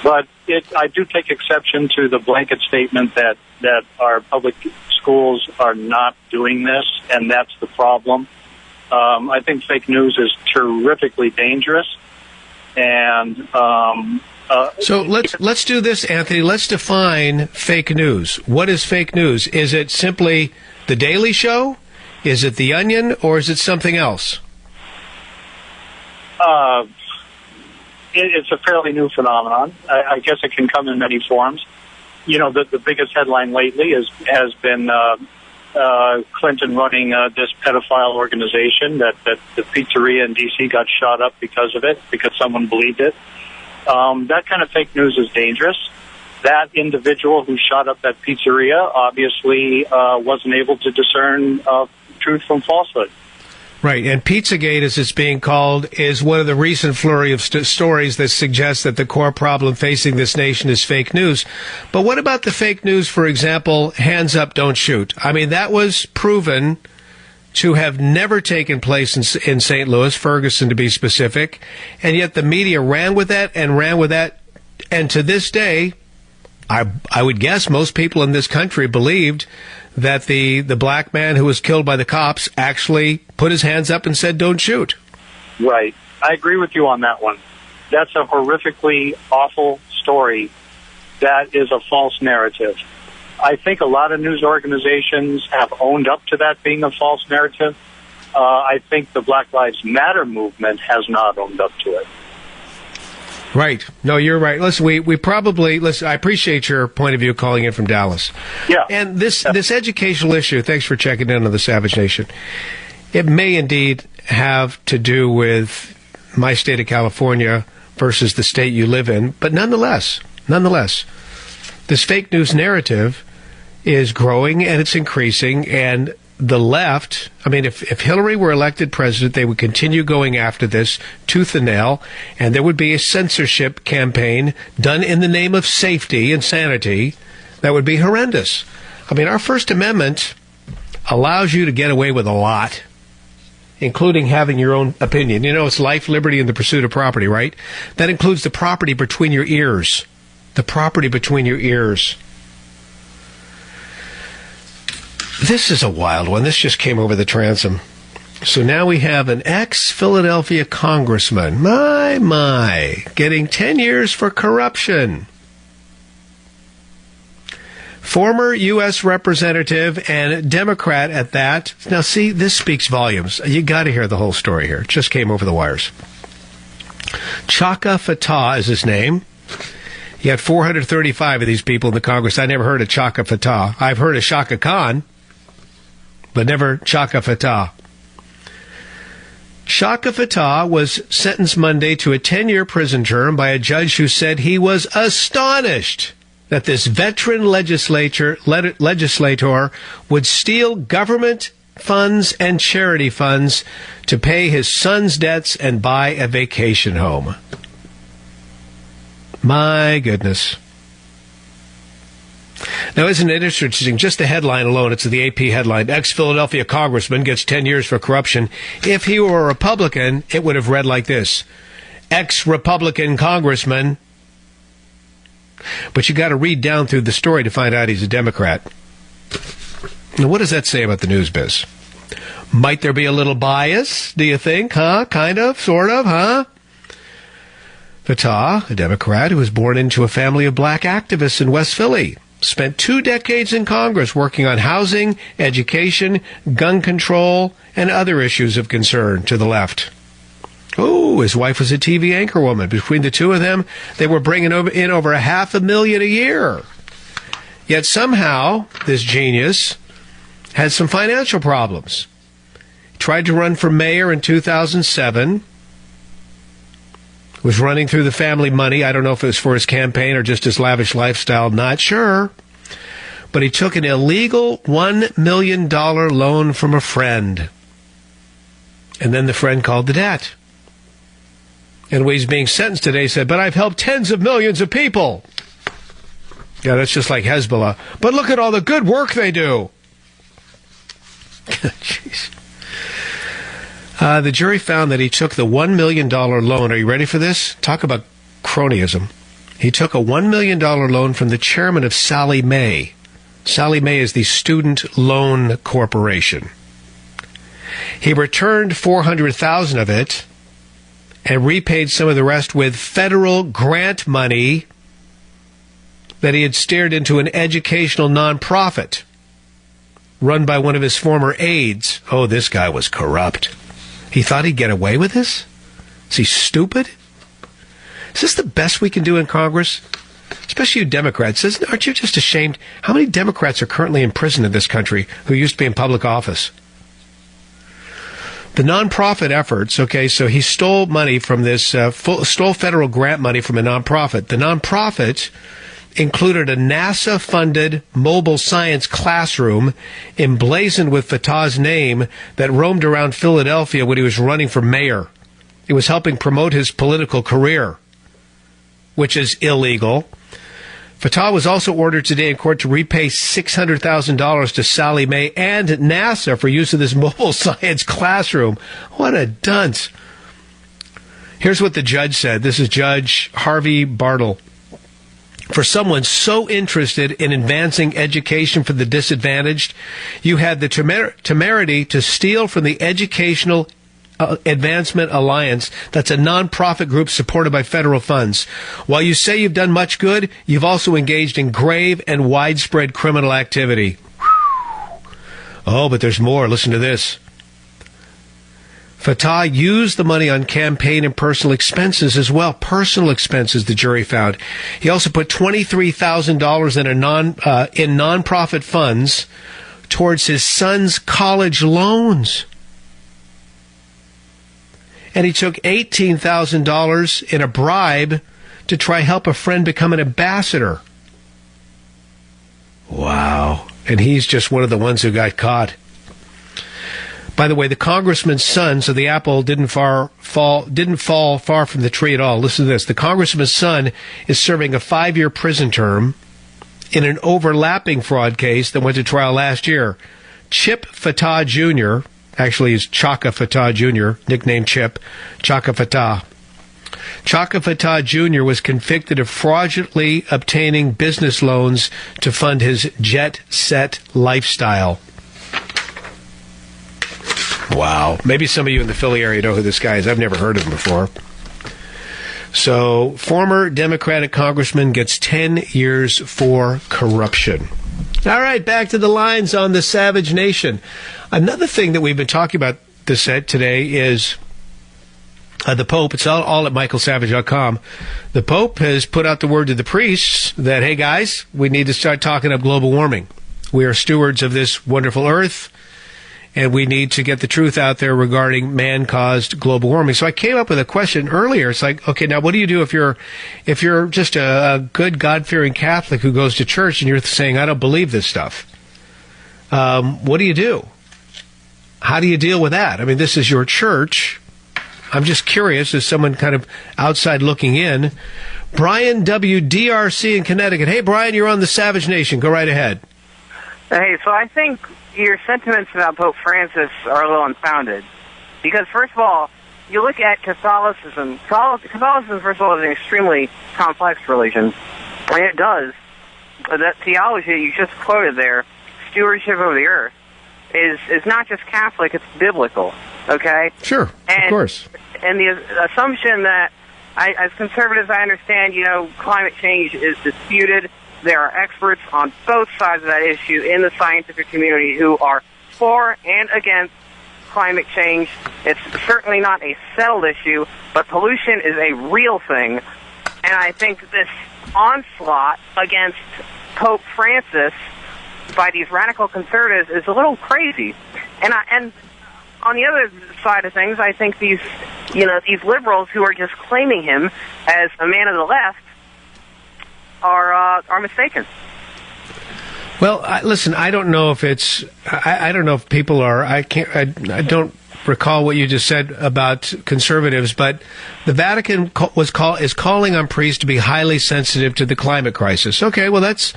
But I do take exception to the blanket statement that our public schools are not doing this, and that's the problem. I think fake news is terrifically dangerous, and so let's do this, Anthony. Let's define fake news. What is fake news? Is it simply The Daily Show? Is it The Onion, or is it something else? It's a fairly new phenomenon. I guess it can come in many forms. The biggest headline lately has been Clinton running this pedophile organization that the pizzeria in D.C. got shot up because of it, because someone believed it. That kind of fake news is dangerous. That individual who shot up that pizzeria obviously wasn't able to discern truth from falsehood. Right, and Pizzagate, as it's being called, is one of the recent flurry of stories that suggests that the core problem facing this nation is fake news. But what about the fake news, for example, hands up, don't shoot? I mean, that was proven to have never taken place in St. Louis, Ferguson to be specific, and yet the media ran with that, and to this day, I would guess most people in this country believed that the black man who was killed by the cops actually put his hands up and said, don't shoot. Right. I agree with you on that one. That's a horrifically awful story. That is a false narrative. I think a lot of news organizations have owned up to that being a false narrative. I think the Black Lives Matter movement has not owned up to it. Right. No, you're right. Listen, we probably, I appreciate your point of view calling in from Dallas. Yeah. And this educational issue, thanks for checking in on the Savage Nation. It may indeed have to do with my state of California versus the state you live in, but nonetheless, this fake news narrative is growing and it's increasing, and the left, I mean, if Hillary were elected president, they would continue going after this tooth and nail, and there would be a censorship campaign done in the name of safety and sanity that would be horrendous. I mean, our First Amendment allows you to get away with a lot, including having your own opinion. It's life, liberty, and the pursuit of property, right? That includes the property between your ears. The property between your ears. This is a wild one. This just came over the transom. So now we have an ex-Philadelphia congressman, my, getting 10 years for corruption. Former U.S. representative and Democrat at that. Now, see, this speaks volumes. You got to hear the whole story here. It just came over the wires. Chaka Fattah is his name. You had 435 of these people in the Congress. I never heard of Chaka Fattah. I've heard of Shaka Khan, but never Chaka Fattah. Chaka Fattah was sentenced Monday to a 10-year prison term by a judge who said he was astonished that this veteran legislator would steal government funds and charity funds to pay his son's debts and buy a vacation home. My goodness. Now, isn't it interesting? Just the headline alone, it's the AP headline. Ex-Philadelphia congressman gets 10 years for corruption. If he were a Republican, it would have read like this. Ex-Republican congressman. But you got to read down through the story to find out he's a Democrat. Now, what does that say about the news biz? Might there be a little bias, do you think? Huh? Kind of? Sort of? Huh? Fatah, a Democrat who was born into a family of black activists in West Philly, spent 2 decades in Congress working on housing, education, gun control, and other issues of concern to the left. Oh, his wife was a TV anchorwoman. Between the two of them, they were bringing in over $500,000 a year. Yet somehow, this genius had some financial problems. He tried to run for mayor in 2007. Was running through the family money. I don't know if it was for his campaign or just his lavish lifestyle. Not sure. But he took an illegal $1 million loan from a friend. And then the friend called the debt. And when he's being sentenced today, he said, but I've helped tens of millions of people. Yeah, that's just like Hezbollah. But look at all the good work they do. Jeez. The jury found that he took the $1 million loan. Are you ready for this? Talk about cronyism. He took a $1 million loan from the chairman of Sallie Mae. Sallie Mae is the Student Loan Corporation. He returned $400,000 of it and repaid some of the rest with federal grant money that he had steered into an educational nonprofit run by one of his former aides. Oh, this guy was corrupt. He thought he'd get away with this? Is he stupid? Is this the best we can do in Congress? Especially you Democrats. Aren't you just ashamed? How many Democrats are currently in prison in this country who used to be in public office? The nonprofit efforts, okay, so he stole money from this, stole federal grant money from a nonprofit. The nonprofit included a NASA-funded mobile science classroom emblazoned with Fatah's name that roamed around Philadelphia when he was running for mayor. It was helping promote his political career, which is illegal. Fatah was also ordered today in court to repay $600,000 to Sallie Mae and NASA for use of this mobile science classroom. What a dunce. Here's what the judge said. This is Judge Harvey Bartle. For someone so interested in advancing education for the disadvantaged, you had the temerity to steal from the Educational Advancement Alliance. That's a nonprofit group supported by federal funds. While you say you've done much good, you've also engaged in grave and widespread criminal activity. Oh, but there's more. Listen to this. Fatah used the money on campaign and personal expenses as well. Personal expenses, the jury found. He also put $23,000 in nonprofit funds towards his son's college loans. And he took $18,000 in a bribe to try help a friend become an ambassador. Wow. And he's just one of the ones who got caught. By the way, the congressman's son, so the apple didn't fall far from the tree at all. Listen to this. The congressman's son is serving a 5-year prison term in an overlapping fraud case that went to trial last year. Chip Fatah Jr., actually he's Chaka Fatah Jr., nicknamed Chip, Chaka Fatah. Chaka Fatah Jr. was convicted of fraudulently obtaining business loans to fund his jet-set lifestyle. Wow. Maybe some of you in the Philly area know who this guy is. I've never heard of him before. So, former Democratic congressman gets 10 years for corruption. All right, back to the lines on the Savage Nation. Another thing that we've been talking about this today is the Pope. It's all at michaelsavage.com. The Pope has put out the word to the priests that, hey, guys, we need to start talking up global warming. We are stewards of this wonderful earth, and we need to get the truth out there regarding man-caused global warming. So I came up with a question earlier. It's like, okay, now what do you do if you're just a good God-fearing Catholic who goes to church and you're saying, I don't believe this stuff? What do you do? How do you deal with that? I mean, this is your church. I'm just curious, as someone kind of outside looking in, Brian WDRC in Connecticut. Hey, Brian, you're on the Savage Nation. Go right ahead. Hey, so I think your sentiments about Pope Francis are a little unfounded. Because, first of all, you look at Catholicism. Catholicism, first of all, is an extremely complex religion. And it does. That theology you just quoted there, stewardship of the earth, is not just Catholic, it's biblical. Okay? Sure, of course. And the assumption that, as conservatives, I understand, climate change is disputed. There are experts on both sides of that issue in the scientific community who are for and against climate change. It's certainly not a settled issue, but pollution is a real thing. And I think this onslaught against Pope Francis by these radical conservatives is a little crazy. And on the other side of things, I think these liberals who are just claiming him as a man of the left are mistaken. Well, listen, I don't know if it's. I don't know if people are. I don't recall what you just said about conservatives, but the Vatican is calling on priests to be highly sensitive to the climate crisis. Okay, well that's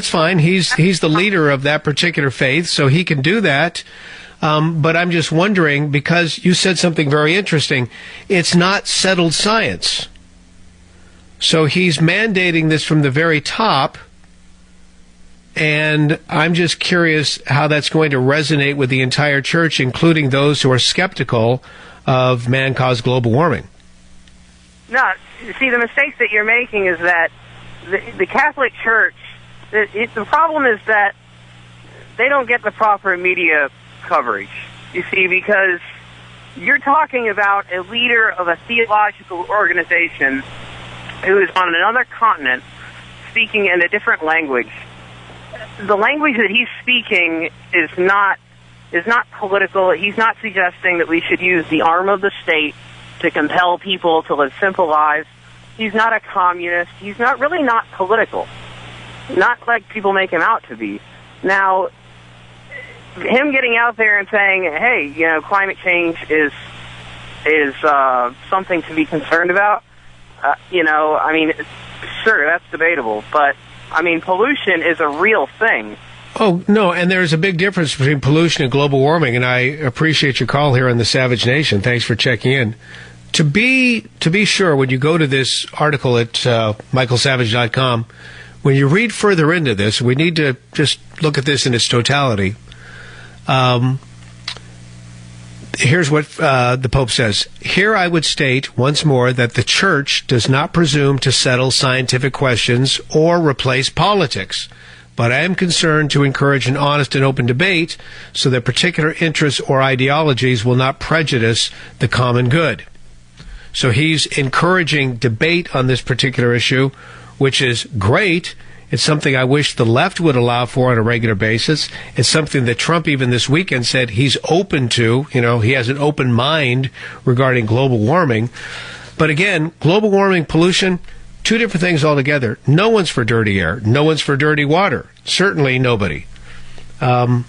fine. He's the leader of that particular faith, so he can do that. But I'm just wondering, because you said something very interesting. It's not settled science, so he's mandating this from the very top. And I'm just curious how that's going to resonate with the entire church, including those who are skeptical of man-caused global warming. No, see, the mistake that you're making is that the Catholic Church, the problem is that they don't get the proper media coverage, you see, because you're talking about a leader of a theological organization who is on another continent speaking in a different language. The language that he's speaking is not political. He's not suggesting that we should use the arm of the state to compel people to live simple lives. He's not a communist. He's not political. Not like people make him out to be. Now, him getting out there and saying, "Hey, climate change is something to be concerned about." Sure, that's debatable, but. Pollution is a real thing. Oh, no, and there's a big difference between pollution and global warming, and I appreciate your call here on the Savage Nation. Thanks for checking in. To be sure, when you go to this article at michaelsavage.com, when you read further into this, we need to just look at this in its totality. Here's what the Pope says. Here I would state once more that the Church does not presume to settle scientific questions or replace politics, but I am concerned to encourage an honest and open debate so that particular interests or ideologies will not prejudice the common good. So he's encouraging debate on this particular issue, which is great. It's something I wish the left would allow for on a regular basis. It's something that Trump even this weekend said he's open to. He has an open mind regarding global warming. But again, global warming, pollution, two different things altogether. No one's for dirty air. No one's for dirty water. Certainly nobody. And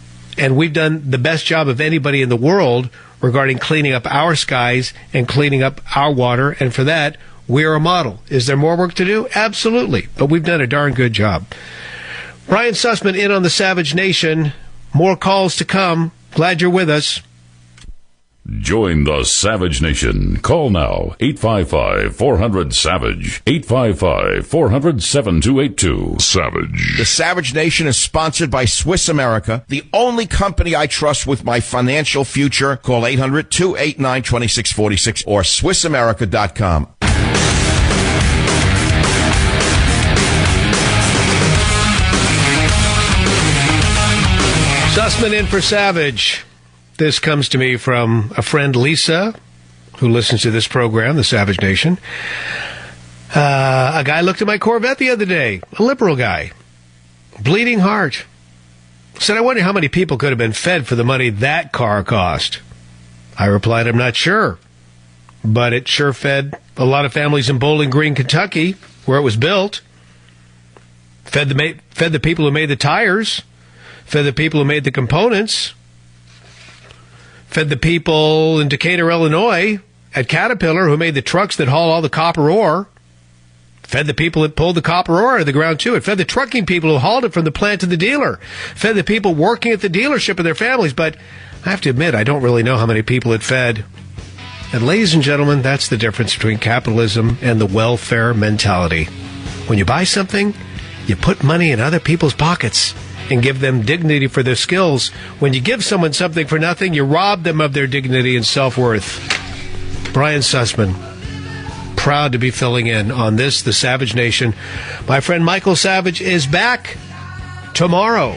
we've done the best job of anybody in the world regarding cleaning up our skies and cleaning up our water. And for that, we're a model. Is there more work to do? Absolutely. But we've done a darn good job. Brian Sussman in on the Savage Nation. More calls to come. Glad you're with us. Join the Savage Nation. Call now. 855-400-SAVAGE. 855-400-7282. Savage. The Savage Nation is sponsored by Swiss America, the only company I trust with my financial future. Call 800-289-2646 or SwissAmerica.com. Sussman in for Savage. This comes to me from a friend, Lisa, who listens to this program, The Savage Nation. A guy looked at my Corvette the other day, a liberal guy, bleeding heart. Said, I wonder how many people could have been fed for the money that car cost. I replied, I'm not sure. But it sure fed a lot of families in Bowling Green, Kentucky, where it was built. Fed the people who made the tires. Fed the people who made the components. Fed the people in Decatur, Illinois, at Caterpillar, who made the trucks that haul all the copper ore. Fed the people that pulled the copper ore out of the ground, too. It fed the trucking people who hauled it from the plant to the dealer. Fed the people working at the dealership and their families. But I have to admit, I don't really know how many people it fed. And ladies and gentlemen, that's the difference between capitalism and the welfare mentality. When you buy something, you put money in other people's pockets and give them dignity for their skills. When you give someone something for nothing, you rob them of their dignity and self-worth. Brian Sussman, proud to be filling in on this, The Savage Nation. My friend Michael Savage is back tomorrow.